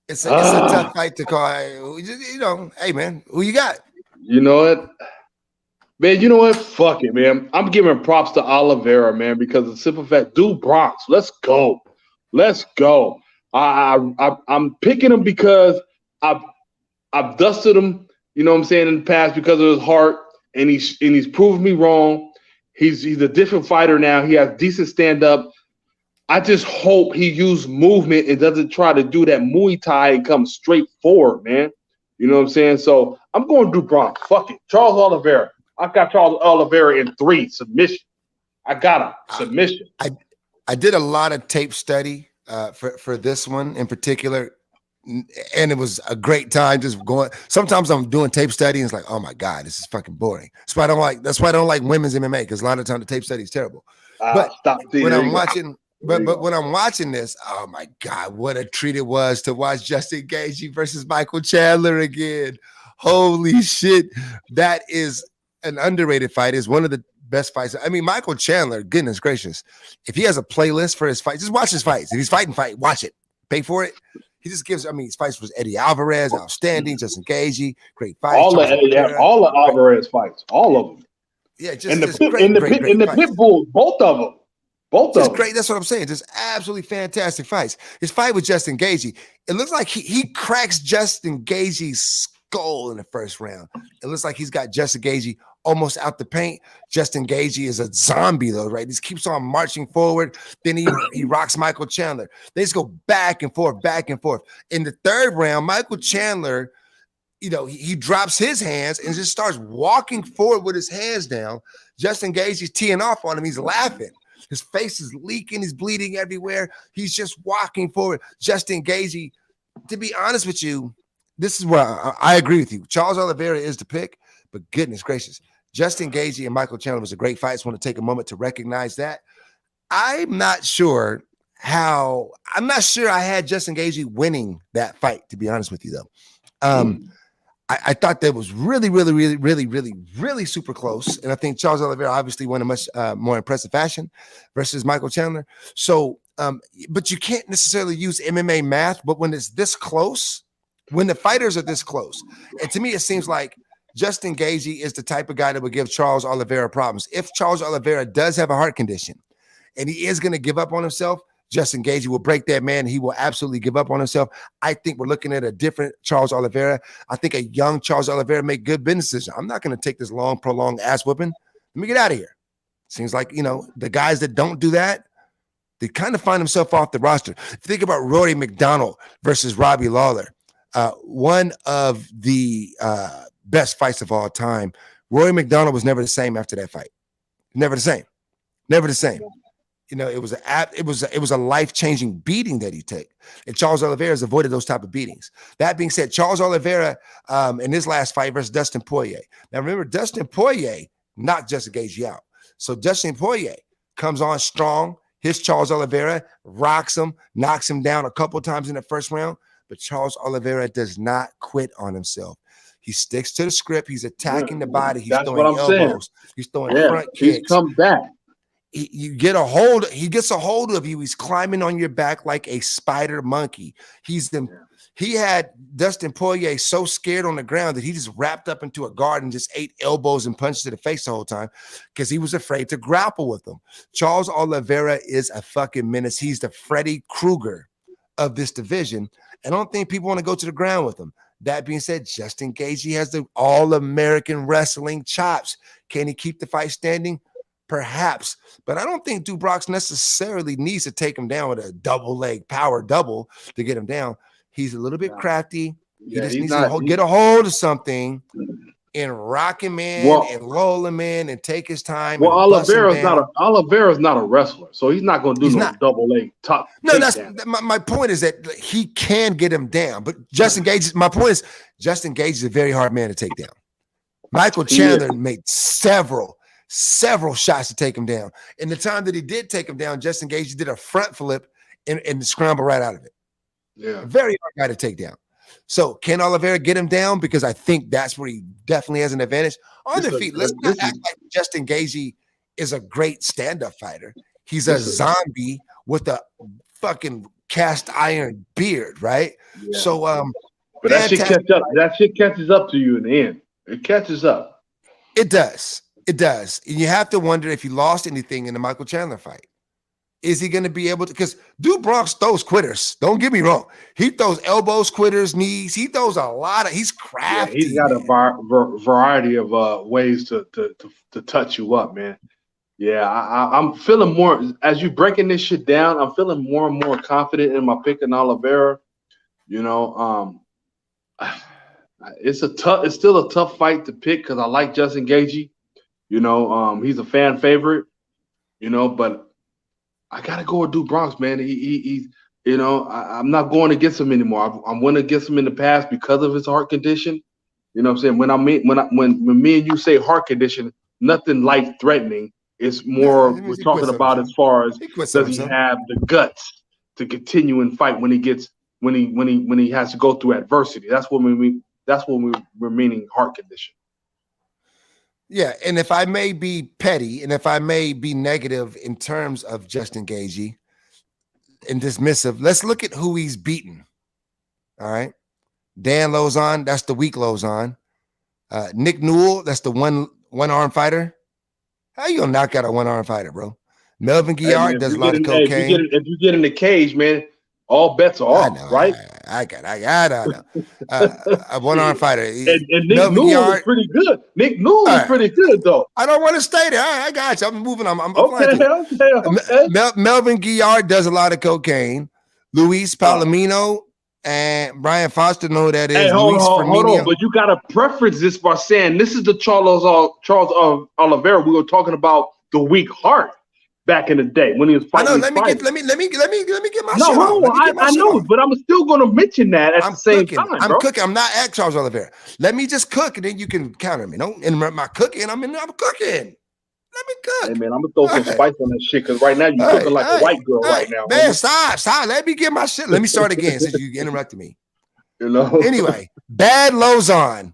It's a tough fight to call. You know, hey, man, who you got? You know what? Man, you know what? Fuck it, man. I'm giving props to Oliveira, man, because of the simple fact, dude, Bronx, let's go. Let's go. I'm picking him because I've dusted him, you know what I'm saying, in the past because of his heart, and he's proved me wrong. He's a different fighter now. He has decent stand-up. I just hope he uses movement and doesn't try to do that Muay Thai and come straight forward, man. You know what I'm saying? So I'm going to do Bronx. Fuck it. Charles Oliveira. I've got Charles Oliveira in 3 submission. I got him. Submission. I did a lot of tape study for this one in particular, and it was a great time just going. Sometimes I'm doing tape study and it's like, oh my God, this is fucking boring. That's why I don't like women's MMA, because a lot of times the tape study is terrible. But when I'm watching, but when I'm watching this, oh my God, what a treat it was to watch Justin Gaethje versus Michael Chandler again. Holy shit, that is an underrated fight. Is one of the best fights. I mean, Michael Chandler, goodness gracious, if he has a playlist for his fights, just watch his fights. If he's fighting, watch it. Pay for it. He just gives. I mean, his fights was Eddie Alvarez, outstanding. Justin Gaethje, great fights. All the Alvarez fights, all of them. Yeah, just the great pit bulls, both of them. Just great. That's what I'm saying. Just absolutely fantastic fights. His fight with Justin Gaethje, it looks like he cracks Justin Gaethje's skull in the first round. It looks like he's got Justin Gaethje almost out the paint. Justin Gaethje is a zombie though, right? He just keeps on marching forward. Then he rocks Michael Chandler. They just go back and forth, back and forth. In the third round, Michael Chandler, he drops his hands and just starts walking forward with his hands down. Justin Gaethje's teeing off on him. He's laughing. His face is leaking. He's bleeding everywhere. He's just walking forward. Justin Gaethje, to be honest with you, this is where I agree with you. Charles Oliveira is the pick, but goodness gracious, Justin Gaethje and Michael Chandler was a great fight. I just want to take a moment to recognize that. I'm not sure I had Justin Gaethje winning that fight, to be honest with you, though. I thought that was really, really, really, really, really, really super close. And I think Charles Oliveira obviously won in a much more impressive fashion versus Michael Chandler. So, but you can't necessarily use MMA math, but when it's this close, when the fighters are this close, and to me, it seems like Justin Gaethje is the type of guy that would give Charles Oliveira problems. If Charles Oliveira does have a heart condition and he is going to give up on himself, Justin Gaethje will break that man. He will absolutely give up on himself. I think we're looking at a different Charles Oliveira. I think a young Charles Oliveira make good business decisions. I'm not going to take this long, prolonged ass whooping. Let me get out of here. Seems like, the guys that don't do that, they kind of find themselves off the roster. If you think about Rory McDonald versus Robbie Lawler, one of the best fights of all time. Rory McDonald was never the same after that fight. Never the same. Never the same. It was a life-changing beating that he took. And Charles Oliveira has avoided those type of beatings. That being said, Charles Oliveira in his last fight versus Dustin Poirier. Now remember, Dustin Poirier knocked Justin Gaethje out. So Dustin Poirier comes on strong. His Charles Oliveira rocks him, knocks him down a couple times in the first round. But Charles Oliveira does not quit on himself. He sticks to the script. He's attacking the body. He's throwing elbows. Saying. He's throwing front kicks. He's come back. He gets a hold of you. He's climbing on your back like a spider monkey. He had Dustin Poirier so scared on the ground that he just wrapped up into a guard and just ate elbows and punches to the face the whole time because he was afraid to grapple with them. Charles Oliveira is a fucking menace. He's the Freddy Krueger of this division. I don't think people want to go to the ground with him. That being said, Justin Gaethje has the all-American wrestling chops. Can he keep the fight standing? Perhaps. But I don't think Dubrox necessarily needs to take him down with a double leg power double to get him down. He's a little bit crafty. He just needs to get a hold of something and rock him in and roll him in and take his time. Well, Oliveira's not a wrestler, so he's not going to do no double leg top. No, that's my point is that he can get him down. But Justin Gaethje, my point is Justin Gaethje is a very hard man to take down. Michael Chandler made several shots to take him down. And the time that he did take him down, Justin Gaethje did a front flip and scramble right out of it. Yeah, a very hard guy to take down. So can Oliveira get him down? Because I think that's where he definitely has an advantage. On the feet, let's not act like Justin Gaethje is a great stand-up fighter. He's a zombie with a fucking cast iron beard, right? Yeah. So but that shit catches up to you in the end. It catches up. It does. It does. And you have to wonder if he lost anything in the Michael Chandler fight. Is he going to be able to? Because Dubrox throws quitters. Don't get me wrong. He throws elbows, quitters, knees. He throws a lot of. He's crafty. Yeah, he's got a variety of ways to touch you up, man. Yeah, I'm feeling more as you breaking this shit down. I'm feeling more and more confident in my pick in Oliveira. It's still a tough fight to pick because I like Justin Gaethje. He's a fan favorite. But I gotta go with Dubrox, man. I'm not going against him anymore. I went against him in the past because of his heart condition. You know what I'm saying? When me and you say heart condition, nothing life threatening. It's more we're talking about as far as does he have the guts to continue and fight when he has to go through adversity. That's what we're meaning heart condition. Yeah, and if I may be petty and if I may be negative in terms of Justin Gaethje and dismissive, let's look at who he's beaten. All right. Dan Lauzon, that's the weak Lauzon. Nick Newell, that's the one-arm fighter. How you gonna knock out a one-arm fider, bro? Melvin Guillard does a lot of cocaine. If you get in the cage, man, all bets are off, right? I got a one-arm fitter. And Nick Newell is pretty good. Nick Newell is pretty good, though. I don't want to stay there. I got you. I'm moving. I'm okay. Melvin Guillard does a lot of cocaine. Luis Palomino And Brian Foster know that is Hey, hold Luis on, Firmino. but you gotta preference this by saying this is the Charles Oliveira we were talking about the weak heart back in the day when he was fighting. Let me get my no, shit hold off. on. I know, but I'm still gonna mention that at the same time. I'm cooking. I'm not at Charles Oliveira. Let me just cook, and then you can counter me. Don't interrupt my cooking. I'm cooking. Let me cook. Hey man, I'm gonna throw some spice on that shit because right now you're cooking like a white girl right now. Man, stop. Let me get my shit. Let me start again since you interrupted me. You know. Anyway, Bad Lozon,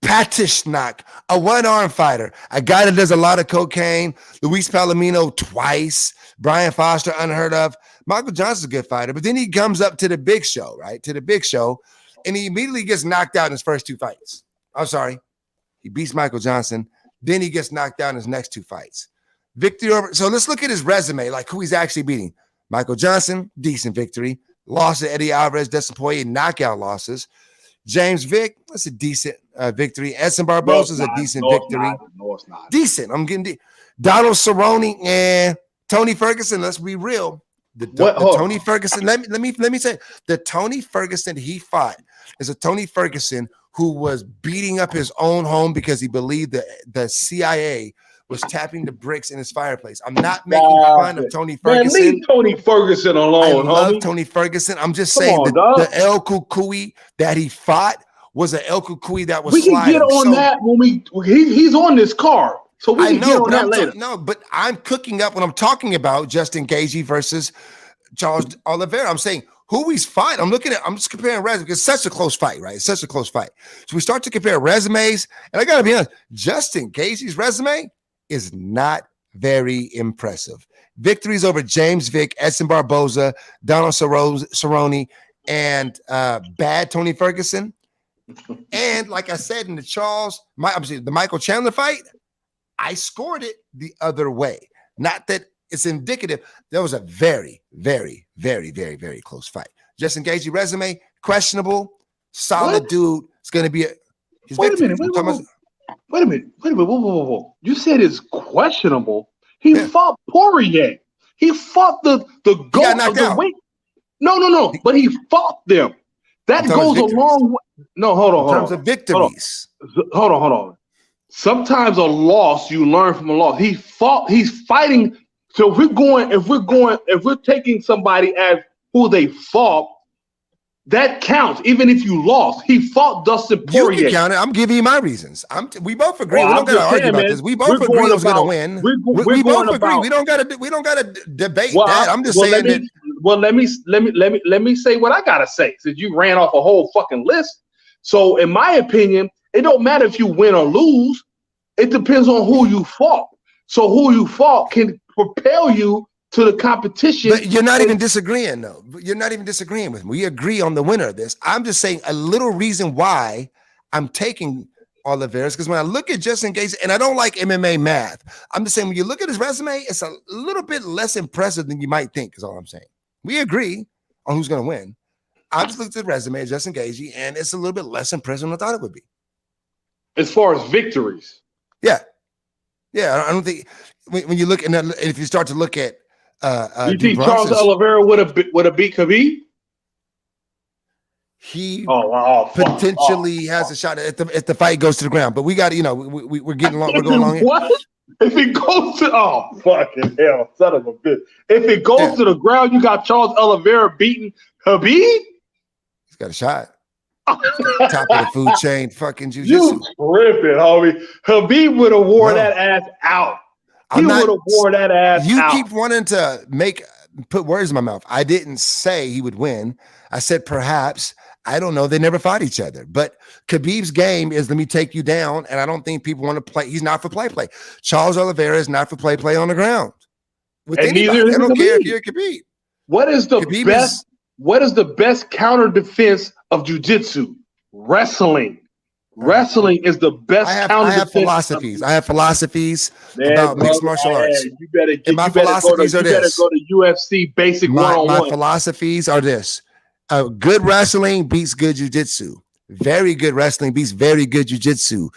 Patishnak, a one-arm fighter, a guy that does a lot of cocaine. Luis Palomino twice. Brian Foster, unheard of. Michael Johnson's a good fighter, but then he comes up to the big show, right? To the big show, and he immediately gets knocked out in his first two fights. I'm sorry. He beats Michael Johnson. Then he gets knocked out in his next two fights. Victory over. So let's look at his resume, like who he's actually beating. Michael Johnson, decent victory. Lost to Eddie Alvarez, Dustin Poirier, knockout losses. James Vick, that's a decent victory. Edson Barboza is a decent victory. No, it's not. Decent. I'm getting Donald Cerrone and Tony Ferguson. Let's be real. The Tony Ferguson. Let me say the Tony Ferguson he fought is a Tony Ferguson who was beating up his own home because he believed that the CIA was tapping the bricks in his fireplace. I'm not making fun of Tony Ferguson. Man, leave Tony Ferguson alone. I love Tony Ferguson. I'm just saying the El Kukui that he fought was an El Kukui that was. We can get on that when he's on this card. So we can get on that later. No, but I'm cooking up when I'm talking about Justin Gaethje versus Charles Oliveira. I'm saying who he's fighting. I'm just comparing resumes. It's such a close fight, right? It's such a close fight. So we start to compare resumes, and I gotta be honest, Justin Gaethje's resume is not very impressive. Victories over James Vick, Edson Barboza, Donald Cerrone, and bad Tony Ferguson. And like I said in the Michael Chandler fight, I scored it the other way. Not that it's indicative. That was a very, very, very, very, very close fight. Justin Gaethje resume, questionable, solid dude. It's going to be Wait a minute. Whoa. You said it's questionable. He fought Poirier. He fought the goat of the weight. No. But he fought them. That goes a long way. No, hold on. In terms of victories. Hold on. Sometimes a loss, you learn from a loss. He's fighting. So if we're taking somebody as who they fought, that counts, even if you lost. He fought Dustin Poirier. You can count it. I'm giving you my reasons. We both agree. We don't got to argue about this. We both agree who's going to win. We both agree. We don't got to debate that. I'm just saying that. Well, let me say what I gotta say, since you ran off a whole fucking list. So, in my opinion, it don't matter if you win or lose. It depends on who you fought. So, who you fought can propel you to the competition. But you're not even disagreeing, though. You're not even disagreeing with me. We agree on the winner of this. I'm just saying a little reason why I'm taking Oliveira, because when I look at Justin Gaethje, and I don't like MMA math, I'm just saying when you look at his resume, it's a little bit less impressive than you might think, is all I'm saying. We agree on who's going to win. I just looked at the resume of Justin Gaethje, and it's a little bit less impressive than I thought it would be. As far as victories. Yeah. I don't think when you look, and if you start to look at you think Charles Oliveira would have beat Khabib? He potentially has a shot if the fight goes to the ground, but we got we're getting along. We're going along here. What? If it goes to fucking hell, son of a bitch! If it goes to the ground, you got Charles Oliveira beating Khabib. He's got a shot. Top of the food chain, fucking jiu-jitsu. You tripping, homie? Khabib would have wore that ass out. He would have wore that ass out. You keep wanting to put words in my mouth. I didn't say he would win. I said perhaps. I don't know. They never fought each other. But Khabib's game is let me take you down, and I don't think people want to play. He's not for play. Charles Oliveira is not for play on the ground. With anybody. I don't care if you're Khabib. What is the best counter defense of jiu-jitsu? Wrestling. Wrestling is the best counter defense. I have philosophies about mixed martial arts. You better go to UFC basic 101. My philosophies are this. Good wrestling beats good jiu-jitsu. Very good wrestling beats very good jiu-jitsu.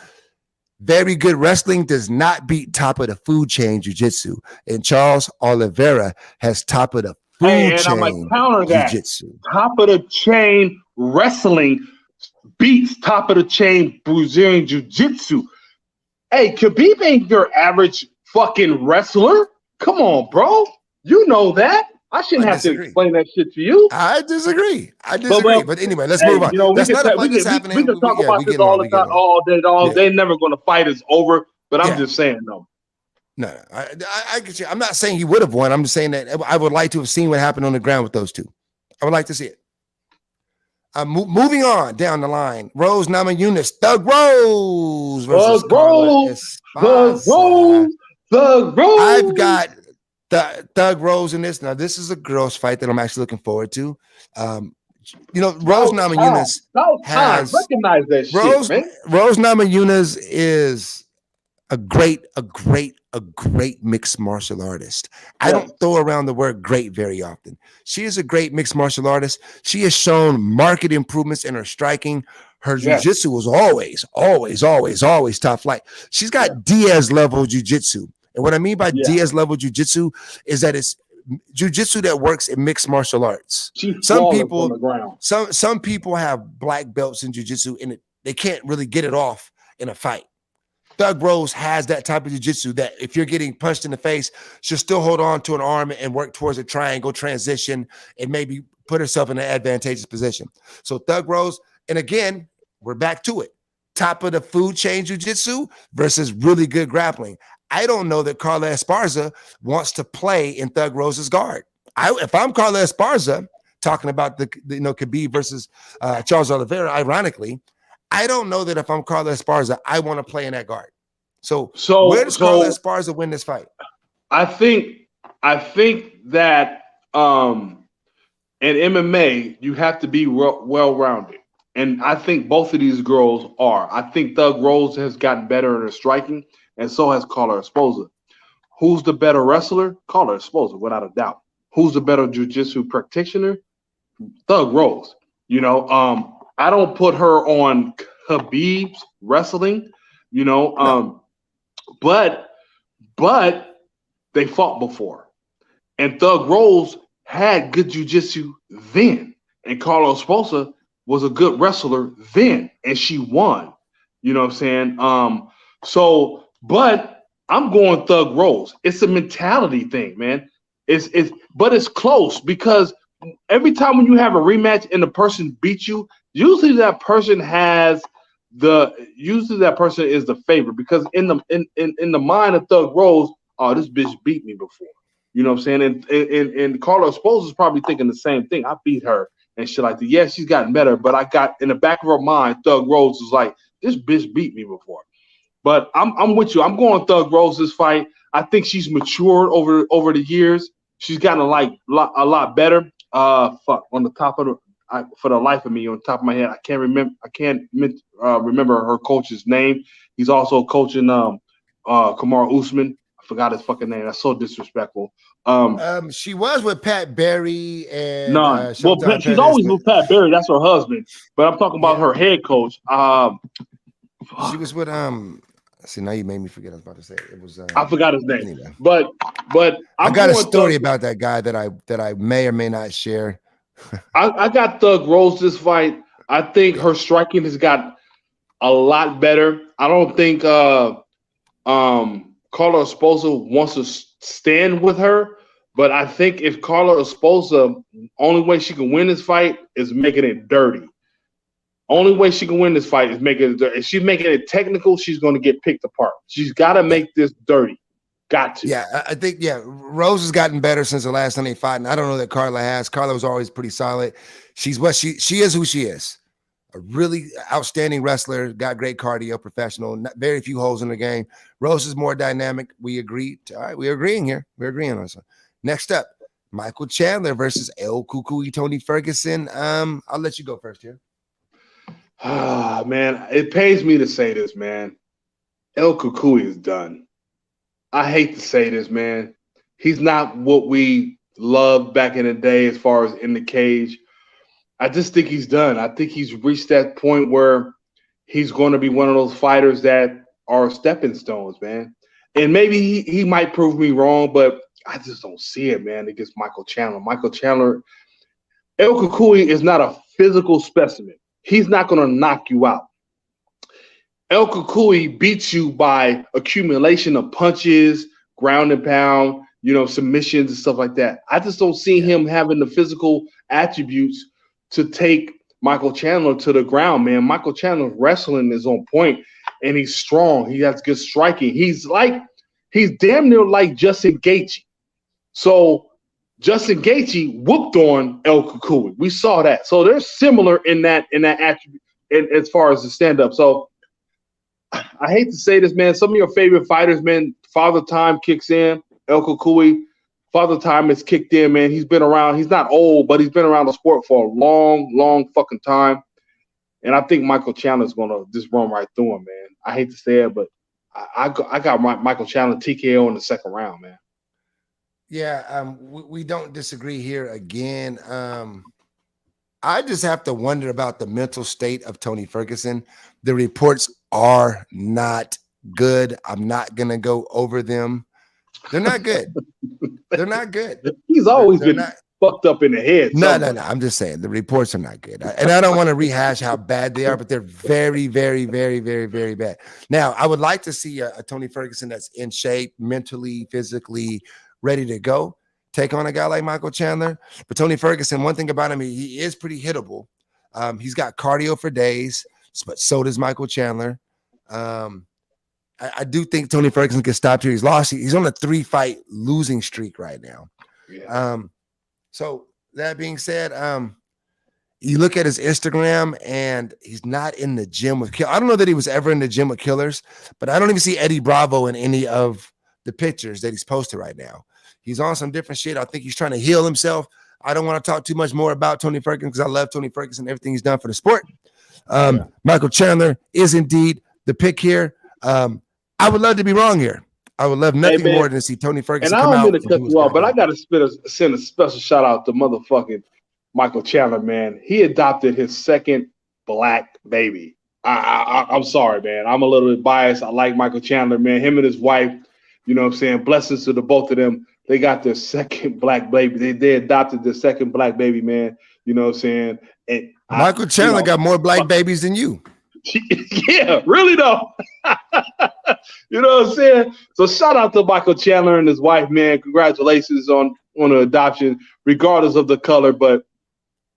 Very good wrestling does not beat top of the food chain jiu-jitsu. And Charles Oliveira has top of the food chain I'm gonna counter that. Jiu-jitsu. Top of the chain wrestling beats top of the chain Brazilian Jiu-Jitsu. Hey, Khabib ain't your average fucking wrestler. Come on, bro. You know that. I I shouldn't have to disagree. explain that shit to you. I disagree. But But anyway, let's hey, move on. we That's can not a fight that's we happening. can talk Yeah, about we this getting all on. the We time, getting on. all day long. Yeah, They're never going to fight is over. But I'm yeah. just saying, no. No, I get you. I'm not saying he would have won. I'm just saying that I would like to have seen what happened on the ground with those two. I would like to see it. Moving on down the line, Rose Namajunas, Thug Rose versus The Carla Rose, the Esparza. Rose, the I've Rose. got Thug Rose in this. Now, this is a girls' fight that I'm actually looking forward to. Rose Namajunas About time. has Recognize that shit, Rose man. Rose Namajunas is a great mixed martial artist. I Yes. don't throw around the word great very often. She is a great mixed martial artist. She has shown marked improvements in her striking. Her Yes. jiu-jitsu was always top flight. She's got Diaz level jiu-jitsu. And what I mean by Diaz level jiu-jitsu is that it's jiu-jitsu that works in mixed martial arts. She's Some flawless on people the ground. some people have black belts in jiu-jitsu and they can't really get it off in a fight. Thug Rose has that type of jiu-jitsu that if you're getting punched in the face, she'll still hold on to an arm and work towards a triangle transition and maybe put herself in an advantageous position. So Thug Rose, and again, we're back to it. Top of the food chain jiu-jitsu versus really good grappling. I don't know that Carla Esparza wants to play in Thug Rose's guard. If I'm Carla Esparza, talking about the Khabib versus Charles Oliveira, ironically, I don't know that if I'm Carla Esparza, I want to play in that guard. So where does Carla Esparza win this fight? I think that in MMA you have to be well-rounded, and I think both of these girls are. I think Thug Rose has gotten better in her striking, and so has Carla Esparza. Who's the better wrestler? Carla Esparza, without a doubt. Who's the better jiu-jitsu practitioner? Thug Rose. I don't put her on Khabib's wrestling, but they fought before. And Thug Rose had good jiu-jitsu then. And Carlos Esparza was a good wrestler then, and she won. You know what I'm saying? But I'm going Thug Rose. It's a mentality thing, man. But it's close because every time when you have a rematch and the person beats you, usually that person is the favorite because in the mind of Thug Rose, oh, this bitch beat me before. You know what I'm saying? And Carla Esparza is probably thinking the same thing. I beat her and shit like that. Yeah, she's gotten better, but I got in the back of her mind, Thug Rose is like, this bitch beat me before. But I'm with you. I'm going Thug Rose this fight. I think she's matured over the years. She's gotten a lot better. On the top of for the life of me, on the top of my head, I can't remember her coach's name. He's also coaching Kamaru Usman. I forgot his fucking name. That's so disrespectful. She was with Pat Barry and she's always with Pat Barry. That's her husband. But I'm talking about her head coach. She was with See, now you made me forget. I was about to say it was. I forgot his name. Anyway. But I got a story about that guy that I may or may not share. I got Thug Rose this fight. I think her striking has got a lot better. I don't think Carla Esparza wants to stand with her, but I think if Carla Esparza, only way she can win this fight is making it dirty. Only way she can win this fight is making it dirty. If she's making it technical, she's going to get picked apart. She's got to make this dirty. Got to. Yeah, I think, Rose has gotten better since the last time they fought, and I don't know that Carla has. Carla was always pretty solid. She's what she is who she is. A really outstanding wrestler, got great cardio, professional, very few holes in the game. Rose is more dynamic. We agreed. All right, we're agreeing here. We're agreeing on something. Next up, Michael Chandler versus El Cucuy Tony Ferguson. I'll let you go first here. Man, it pains me to say this, man. El Cucuy is done. I hate to say this, man. He's not what we loved back in the day as far as in the cage. I just think he's done. I think he's reached that point where he's going to be one of those fighters that are stepping stones, man. And maybe he might prove me wrong, but I just don't see it, man, against Michael Chandler. Michael Chandler, El Kukui is not a physical specimen. He's not going to knock you out. El Kukui beats you by accumulation of punches, ground and pound, submissions and stuff like that. I just don't see him having the physical attributes to take Michael Chandler to the ground, man. Michael Chandler's wrestling is on point, and he's strong. He has good striking. He's damn near like Justin Gaethje. So Justin Gaethje whooped on El Kukui. We saw that. So they're similar in that attribute as far as the stand-up. So I hate to say this, man. Some of your favorite fighters, man, Father Time kicks in. El Kukui, Father Time has kicked in, man. He's been around. He's not old, but he's been around the sport for a long, long fucking time. And I think Michael Chandler's going to just run right through him, man. I hate to say it, but I got Michael Chandler TKO in the second round, man. Yeah, we don't disagree here again. I just have to wonder about the mental state of Tony Ferguson. The reports are not good. I'm not going to go over them. They're not good. They're not good. He's always been fucked up in the head. No. I'm just saying the reports are not good. And I don't want to rehash how bad they are, but they're very, very, very, very, very bad. Now, I would like to see a Tony Ferguson that's in shape, mentally, physically, ready to go, take on a guy like Michael Chandler. But Tony Ferguson, one thing about him, he is pretty hittable. He's got cardio for days, but so does Michael Chandler. I do think Tony Ferguson can stop here. He's lost. He's on a 3-fight losing streak right now. Yeah. So that being said, you look at his Instagram and he's not in the gym with Killers. I don't know that he was ever in the gym with Killers, but I don't even see Eddie Bravo in any of the pictures that he's posted right now. He's on some different shit. I think he's trying to heal himself. I don't want to talk too much more about Tony Ferguson because I love Tony Ferguson, everything he's done for the sport. Michael Chandler is indeed the pick here. I would love to be wrong here. I would love nothing more than to see Tony Ferguson come out. And I don't mean to cut you off, but I got to send a special shout out to motherfucking Michael Chandler, man. He adopted his second black baby. I'm sorry, man. I'm a little bit biased. I like Michael Chandler, man. Him and his wife, you know what I'm saying? Blessings to the both of them. They got their second black baby. They adopted their second black baby, man. You know what I'm saying? And Michael Chandler got more black babies than you. Yeah, really though. You know what I'm saying? So shout out to Michael Chandler and his wife, man. Congratulations on the adoption, regardless of the color, but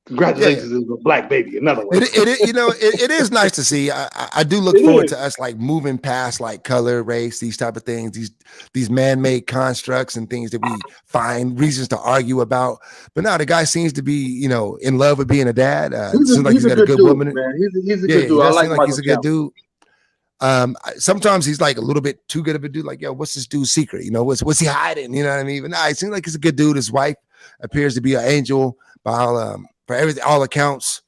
congratulations on a black baby. In other words, it is nice to see. I do look forward to us like moving past like color, race, these type of things, these man-made constructs and things that we find reasons to argue about. But now the guy seems to be, in love with being a dad. Seems like he's got a good dude, woman. Man. He's a good dude. I like he's a good dude. Sometimes he's like a little bit too good of a dude. Like, yo, what's this dude's secret? What's he hiding? You know what I mean? But nah, it seems like he's a good dude. His wife appears to be an angel. For everything, all accounts,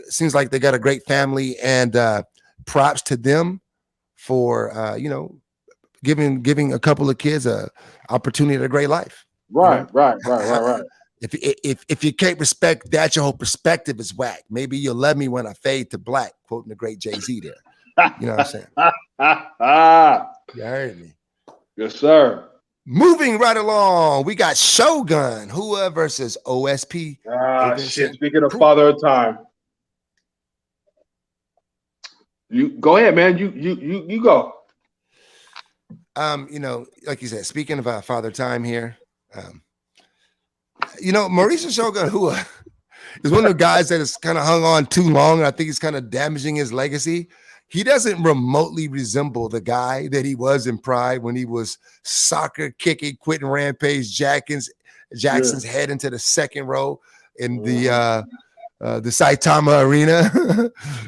seems like they got a great family, and props to them for giving a couple of kids a opportunity at a great life. Right. If you can't respect that, your whole perspective is whack. Maybe you'll love me when I fade to black, quoting the great Jay-Z there. You know what I'm saying? You heard me. Yes, sir. Moving right along, we got Shogun versus OSP. Shit. Speaking of Father of Time, you go ahead, man. You go. Like you said, speaking of Father Time here, Mauricio Shogun Hua is one of the guys that has kind of hung on too long, and I think he's kind of damaging his legacy. He doesn't remotely resemble the guy that he was in Pride when he was soccer kicking, quitting Rampage Jackson's head into the second row in the Saitama Arena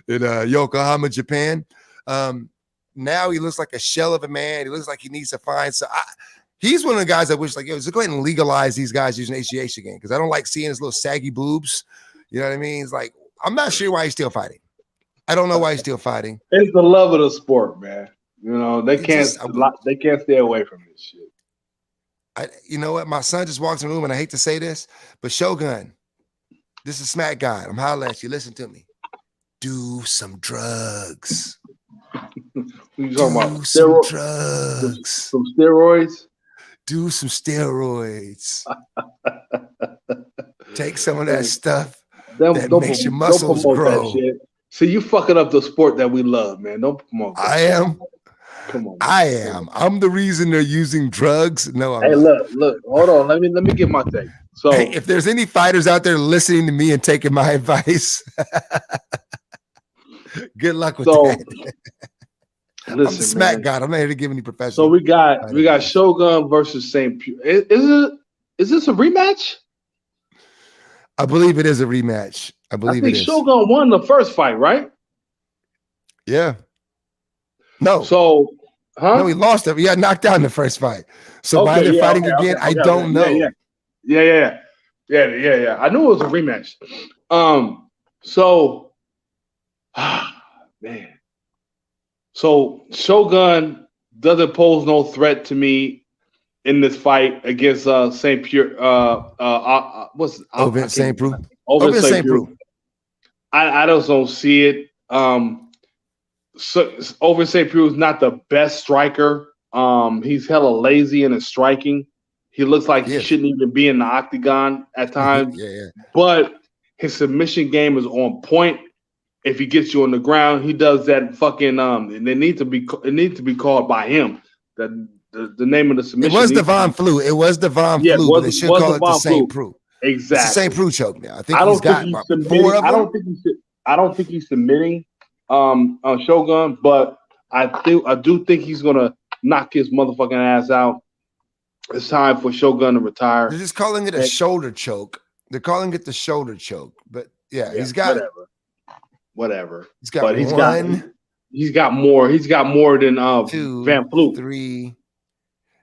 in Yokohama, Japan. Now he looks like a shell of a man. He looks like he needs to find. He's one of the guys I wish let's go ahead and legalize these guys using HGH again, because I don't like seeing his little saggy boobs. You know what I mean? It's like, I'm not sure why he's still fighting. I don't know why he's still fighting. It's the love of the sport, man. They can't stay away from this shit. You know what? My son just walks in the room, and I hate to say this, but Shogun, this is Smack God. I'm hollering at you. Listen to me. Do some drugs. What you talking about? Some drugs. Some steroids? Do some steroids. Take some of that stuff that makes your muscles promote grow. that shit. See, you fucking up the sport that we love, man. Don't promote that. I am. Come on. I am. I'm the reason they're using drugs. No, I'm Hey, not. look. Hold on. Let me get my take. So, Hey, if there's any fighters out there listening to me and taking my advice, good luck with that. Listen, I'm the smack god. I'm not here to give any professional. So we got advice. Shogun versus St. Pure. Is this a rematch? I believe it is a rematch. I think Shogun won the first fight, right? Yeah. No. So, No, he lost it. He got knocked out in the first fight. So why they're fighting again, I don't know. Yeah. I knew it was a rematch. So, man. So Shogun doesn't pose no threat to me in this fight against St. Pure. Over St. Preux. Over St. Preux. I just don't see it. So over St. Preux is not the best striker. He's hella lazy in his striking. He looks like he shouldn't even be in the octagon at times. Yeah. But his submission game is on point. If he gets you on the ground, he does that fucking and it needs to be called by him. The name of the submission. It was Devon Flew. It was Devon Flew, but they should call it the St. Preux. Exactly. It's the St. Preux choke now. I think he's got four of them. I don't think he's submitting Shogun, but I do think he's gonna knock his motherfucking ass out. It's time for Shogun to retire. They're just calling it a shoulder choke. They're calling it the shoulder choke, but he's got whatever. He's got He's got more. He's got more than two, Van Vloed. 3.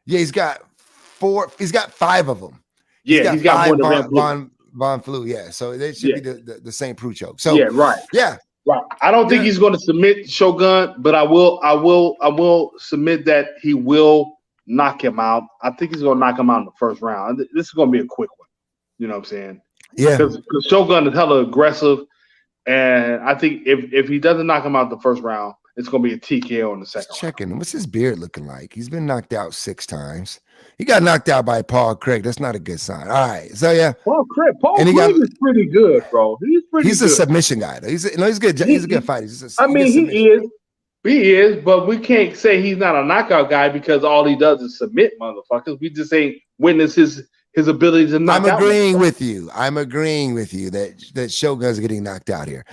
Yeah, he's got 4. He's got 5 of them. He's got more than Van Vloed. Yeah, so they should be the St. Preux choke. So right. I don't think he's going to submit Shogun, but I will submit that he will knock him out. I think he's going to knock him out in the first round. This is going to be a quick one. You know what I'm saying? Yeah. Because Shogun is hella aggressive, and I think if he doesn't knock him out the first round, it's going to be a TKO in the second round. Checking. What's his beard looking like? He's been knocked out 6 times. He got knocked out by Paul Craig. That's not a good sign. All right. So, Paul Craig is pretty good, bro. He's a submission guy, though. He's good. He's a good fighter. He is, but we can't say he's not a knockout guy because all he does is submit motherfuckers. We just ain't witness his ability to knock out. I'm agreeing with you that Shogun's getting knocked out here.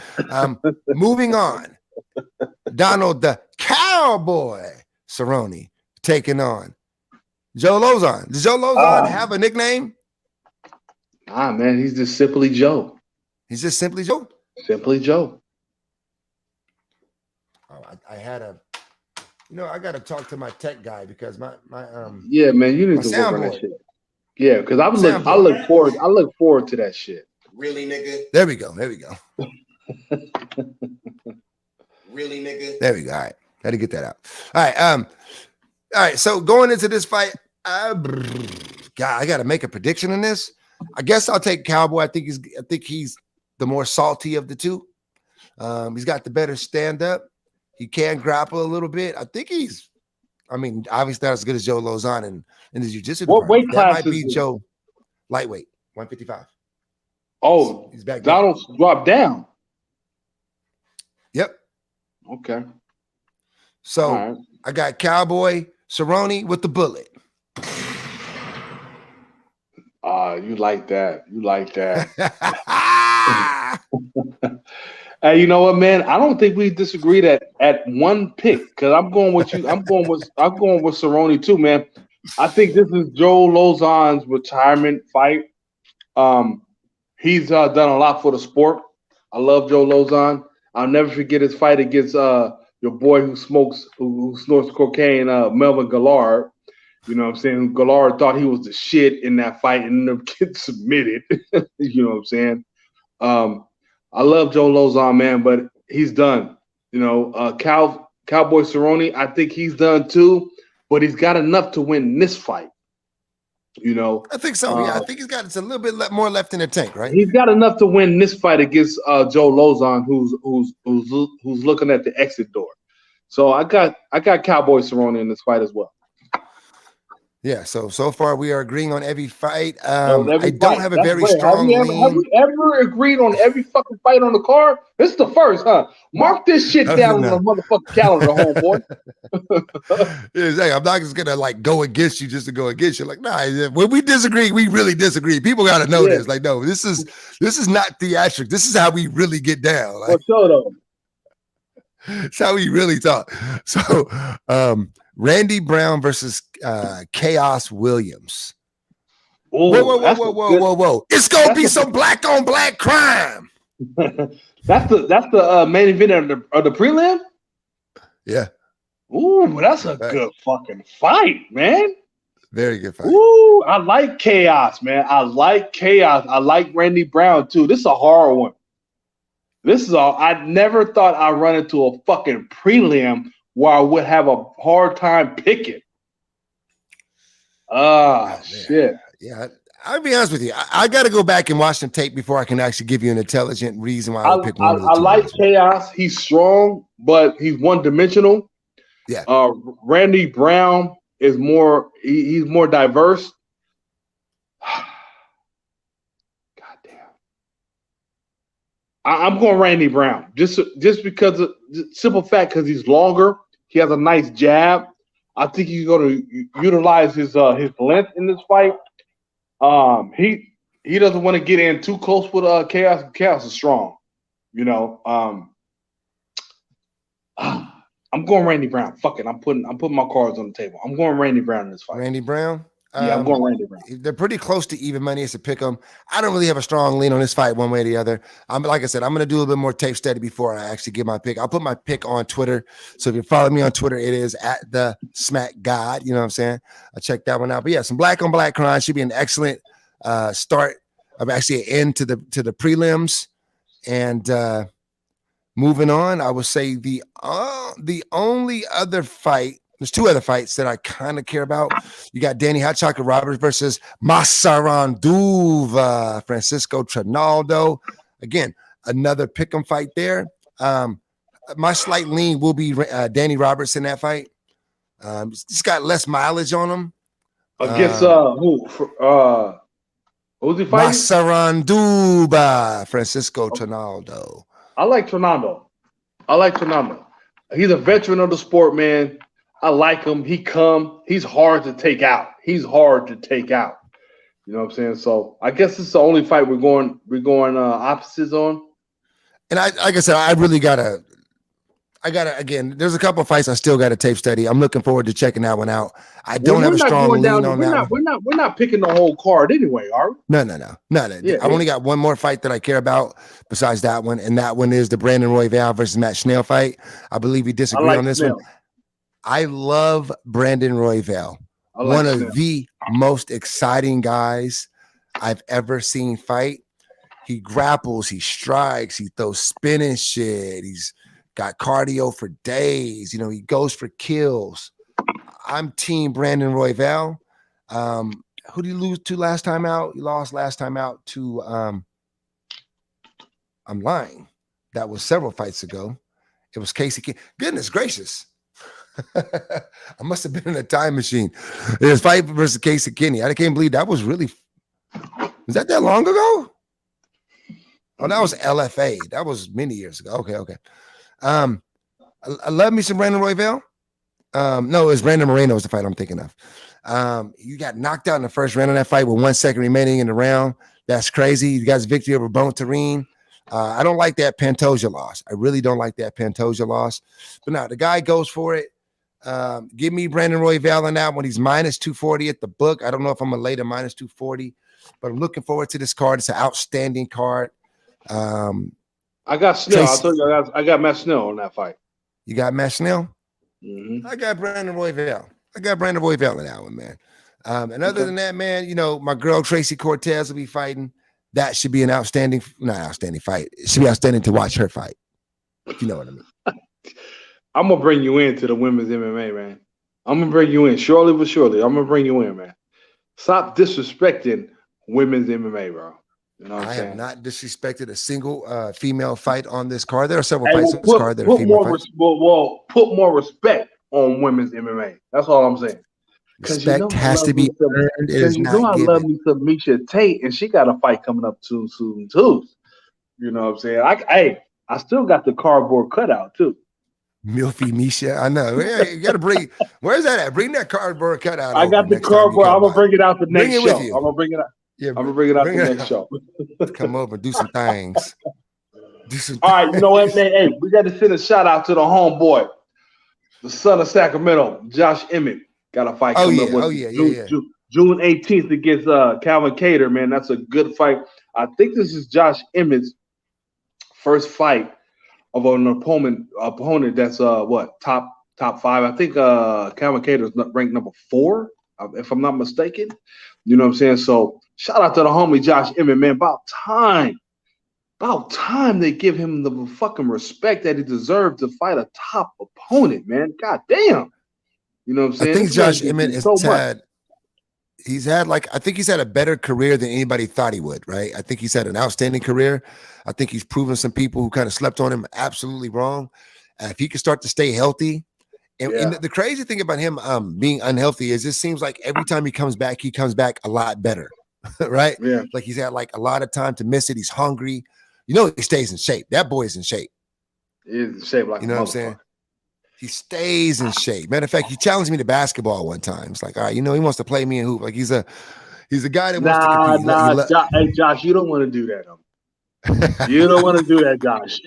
Moving on. Donald the Cowboy Cerrone taking on Joe Lozon. Does Joe Lozon have a nickname? Man, he's just simply Joe. He's just simply Joe? Simply Joe. Oh, I had I got to talk to my tech guy because my yeah, man, you need to work on that shit. Yeah, because I look forward to that shit. Really, nigga? There we go. Really, nigga? There we go. All right. Had to get that out. All right. So going into this fight, I got to make a prediction in this. I guess I'll take Cowboy. I think he's the more salty of the two. He's got the better stand up. He can grapple a little bit. I think obviously not as good as Joe Lozon in the jiu-jitsu. What weight class might be Joe? Lightweight, 155. Oh, he's back. Donald's dropped down. Yep. Okay. So I got Cowboy Cerrone with the bullet. You like that. Hey, you know what, man? I don't think we disagreed at one pick because I'm going with you. I'm going with Cerrone too, man. I think this is Joe Lozon's retirement fight. He's done a lot for the sport. I love Joe Lozon. I'll never forget his fight against your boy who snorts cocaine, Melvin Gillard. You know what I'm saying? Gillard thought he was the shit in that fight and ended up getting submitted. You know what I'm saying? I love Joe Lozon, man, but he's done. You know, Cowboy Cerrone, I think he's done too, but he's got enough to win this fight. You know, I think so. Yeah, I think he's got a little bit more left in the tank, right? He's got enough to win this fight against Joe Lozon, who's looking at the exit door. So I got Cowboy Cerrone in this fight as well. Yeah, so far we are agreeing on every fight. On I every don't fight. have a That's very great. Have strong have lean. we ever agreed on every fucking fight on the card? This is the first, huh? Mark this shit down on No. the motherfucking calendar, homeboy. Exactly. I'm not just gonna like go against you just to go against you. Like, nah, when we disagree, we really disagree. People gotta know Yeah, this. Like, no, this is not theatric. This is how we really get down. for Like, sure though. it's how we really talk. So, Randy Brown versus Chaos Williams. Whoa, whoa, Oh, whoa, that's whoa, a whoa, good. whoa, whoa! It's gonna That's be some black on black crime. that's the main event of the prelim. Yeah. Ooh, that's a Right. good fucking fight, man. Very good fight. Ooh, I like chaos, man. I like chaos. I like Randy Brown too. This is a hard one. This is all. I never thought I'd run into a fucking prelim where I would have a hard time picking. Ah, shit. Yeah, I'll be honest with you. I got to go back and watch the tape before I can actually give you an intelligent reason why I would pick one of the I two like guys. chaos. He's strong, but he's one dimensional. Yeah. Randy Brown is more. He's more diverse. I'm going Randy Brown just because of simple fact because he's longer. He has a nice jab. I think he's going to utilize his length in this fight. He doesn't want to get in too close with Chaos. Chaos is strong, you know. I'm going Randy Brown. Fuck it. I'm putting my cards on the table. I'm going Randy Brown in this fight. Randy Brown. Yeah, I'm going Randy Brown. They're pretty close to even money as to pick them. I don't really have a strong lean on this fight one way or the other. Like I said, I'm going to do a little bit more tape study before I actually give my pick. I'll put my pick on Twitter. So if you follow me on Twitter, it is at the Smack God. You know what I'm saying? I'll check that one out. But yeah, some black on black crime should be an excellent start of actually an end to the prelims. And moving on, I would say the only other fight. There's two other fights that I kind of care about. You got Danny Hot Chocolate Roberts versus Masaranduva, Francisco Trinaldo. Again, another pick'em fight there. My slight lean will be Danny Roberts in that fight. He's got less mileage on him. Against who? Who's he fighting? Masaranduva, Francisco Trinaldo. I like Trinaldo. He's a veteran of the sport, man. I like him. He's hard to take out. You know what I'm saying? So I guess this is the only fight we're going opposites on. And like I said, I gotta again, there's a couple of fights I still got to tape study. I'm looking forward to checking that one out. I don't have a strong lean on that one. We're not picking the whole card anyway, are we? No. Yeah, I only got one more fight that I care about besides that one, and that one is the Brandon Royval versus Matt Schnell fight. I believe we disagree on this one. I love Brandon Royval, one of the most exciting guys I've ever seen fight. He grapples, he strikes, he throws spinning shit. He's got cardio for days. You know, he goes for kills. I'm team Brandon Royval. Who did he lose to last time out? He lost last time out to I'm lying. That was several fights ago. It was Casey King. Goodness gracious. I must have been in a time machine. It was fight versus Casey Kinney. I can't believe that was really. Was that long ago? Oh, that was LFA. That was many years ago. Okay. I love me some Brandon Royval. No, it was Brandon Moreno was the fight I'm thinking of. You got knocked out in the first round of that fight with 1 second remaining in the round. That's crazy. You guys' victory over Bone Tareen. I don't like that Pantoja loss. I really don't like that Pantoja loss. But now the guy goes for it. Give me Brandon Royval on that one. He's minus 240 at the book. I don't know if I'm going to lay to minus 240, but I'm looking forward to this card. It's an outstanding card. I got Snell. I told you I got Matt Snell on that fight. You got Matt Snell? Mm-hmm. I got Brandon Royval. in that one, man. And other than that, man, you know, my girl Tracy Cortez will be fighting. That should be an outstanding fight. It should be outstanding to watch her fight. You know what I mean? I'm going to bring you into the women's MMA, man. I'm going to bring you in. Surely but surely. I'm going to bring you in, man. Stop disrespecting women's MMA, bro. You know what I'm saying? I have not disrespected a single female fight on this card. There are several fights on this card that are female fights. Put more respect on women's MMA. That's all I'm saying. Respect has to be earned. It is not I love given. me some Misha Tate, and she got a fight coming up soon too. You know what I'm saying? I still got the cardboard cutout too. Milfy Misha. I know. Yeah, you got to bring. Where's that at? Bring that cardboard cutout I over got the next time you cardboard. come I'm gonna by. bring it out the Bring next it show. with you. I'm gonna bring it out. Yeah, I'm gonna bring it out the bring it next show. Come over and do some things. Do some All right, you know what, man? Hey, we got to send a shout out to the homeboy, the son of Sacramento, Josh Emmett. Got a fight coming up with June 18th against Calvin Cater, man. That's a good fight. I think this is Josh Emmett's first fight of an opponent that's top 5. I think Calvin Cater is ranked number 4, if I'm not mistaken. You know what I'm saying? So shout out to the homie Josh Emmett, man. About time they give him the fucking respect that he deserved to fight a top opponent, man. God damn. You know what I'm saying? I think Josh Emmett he's had a better career than anybody thought he would, right? I think he's had an outstanding career. I think he's proven some people who kind of slept on him absolutely wrong. If he can start to stay healthy. And the crazy thing about him being unhealthy is it seems like every time he comes back a lot better, right? Yeah. Like he's had like a lot of time to miss it. He's hungry. You know, he stays in shape. That boy is in shape. He is in shape like, you know what I'm saying? He stays in shape. Matter of fact, he challenged me to basketball one time. It's like, all right, you know, he wants to play me in hoop. Like he's a guy that wants to compete. Hey, Josh, you don't want to do that. You don't want to do that, Josh.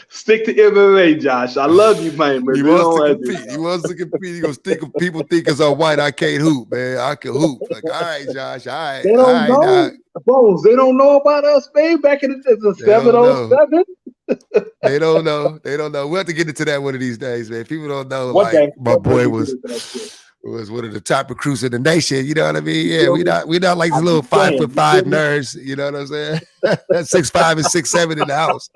Stick to MMA, Josh. I love you, man. But he wants to compete. He wants to compete. He goes, people think because I'm white, I can't hoop, man. I can hoop. Like, all right, Josh. All right. They don't know. Bones, they don't know about us, man. Back in the 707. They don't know. We'll have to get into that one of these days, man. People don't know. My boy was one of the top recruits in the nation. You know what I mean? Yeah, we not like these little 5'5" nerds. You know what I'm saying? 6'5" and 6'7" in the house.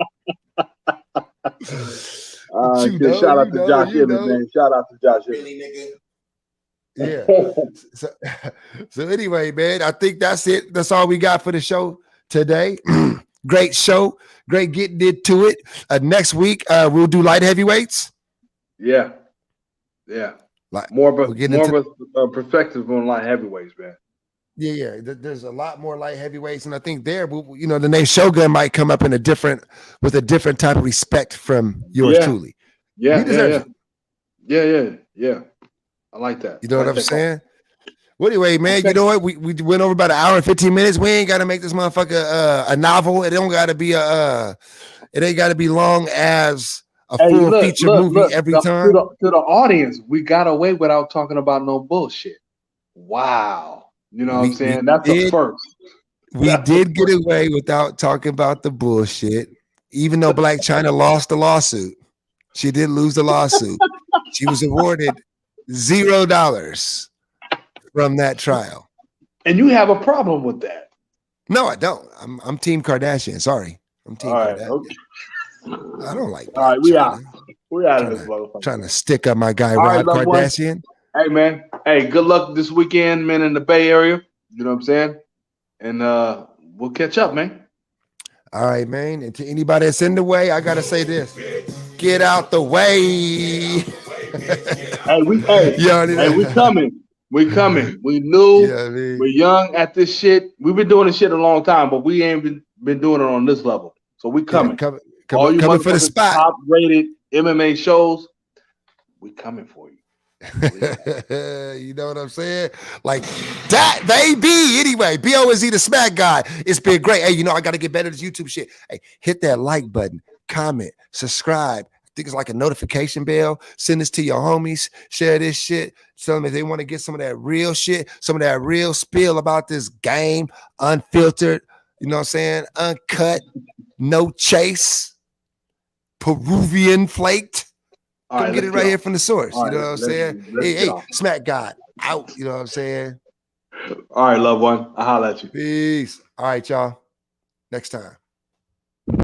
Shout out to Josh Emmett, man. Shout out to Josh Emmett. Really, nigga? Yeah. So anyway, man, I think that's it. That's all we got for the show today. Great show. Great getting into it. Next week, we'll do light heavyweights. Yeah. More of a perspective on light heavyweights, man. Yeah. There's a lot more light heavyweights, and I think the name Shogun might come up with a different type of respect from yours truly. Yeah. I like that. You know what I'm saying? Well, anyway, man, you know what? We went over about an hour and 15 minutes. We ain't got to make this motherfucker a novel. It don't got to be it ain't got to be long as a full feature movie every time. To the audience, we got away without talking about no bullshit. Wow. You know what I'm saying? That's a first. We did get away without talking about the bullshit, even though Black China lost the lawsuit. She did lose the lawsuit. She was awarded $0 from that trial. And you have a problem with that? No, I don't. I'm Team Kardashian. Sorry. I'm Team Kardashian. Okay. I don't like that. All right, we out. We out of this motherfucker. Trying to stick up my guy Rob Kardashian. Hey, man. Hey, good luck this weekend, man, in the Bay Area. You know what I'm saying? And we'll catch up, man. All right, man. And to anybody that's in the way, I gotta say this: get out the way. we coming. We coming. We new. We're young at this shit. We've been doing this shit a long time, but we ain't been doing it on this level. So we coming. All you coming for the spot. Top rated MMA shows. We coming for you. You know what I'm saying? Like that, baby. Anyway, BOZ the Smack God. It's been great. Hey, you know, I got to get better at this YouTube shit. Hey, hit that like button, comment, subscribe. I think it's like a notification bell. Send this to your homies. Share this shit. Tell them if they want to get some of that real shit, some of that real spill about this game, unfiltered, you know what I'm saying? Uncut, no chase, Peruvian flaked. Come get it right here from the source. You know what I'm saying? Hey, Smack God out. You know what I'm saying? All right, loved one. I'll holler at you. Peace. All right, y'all. Next time.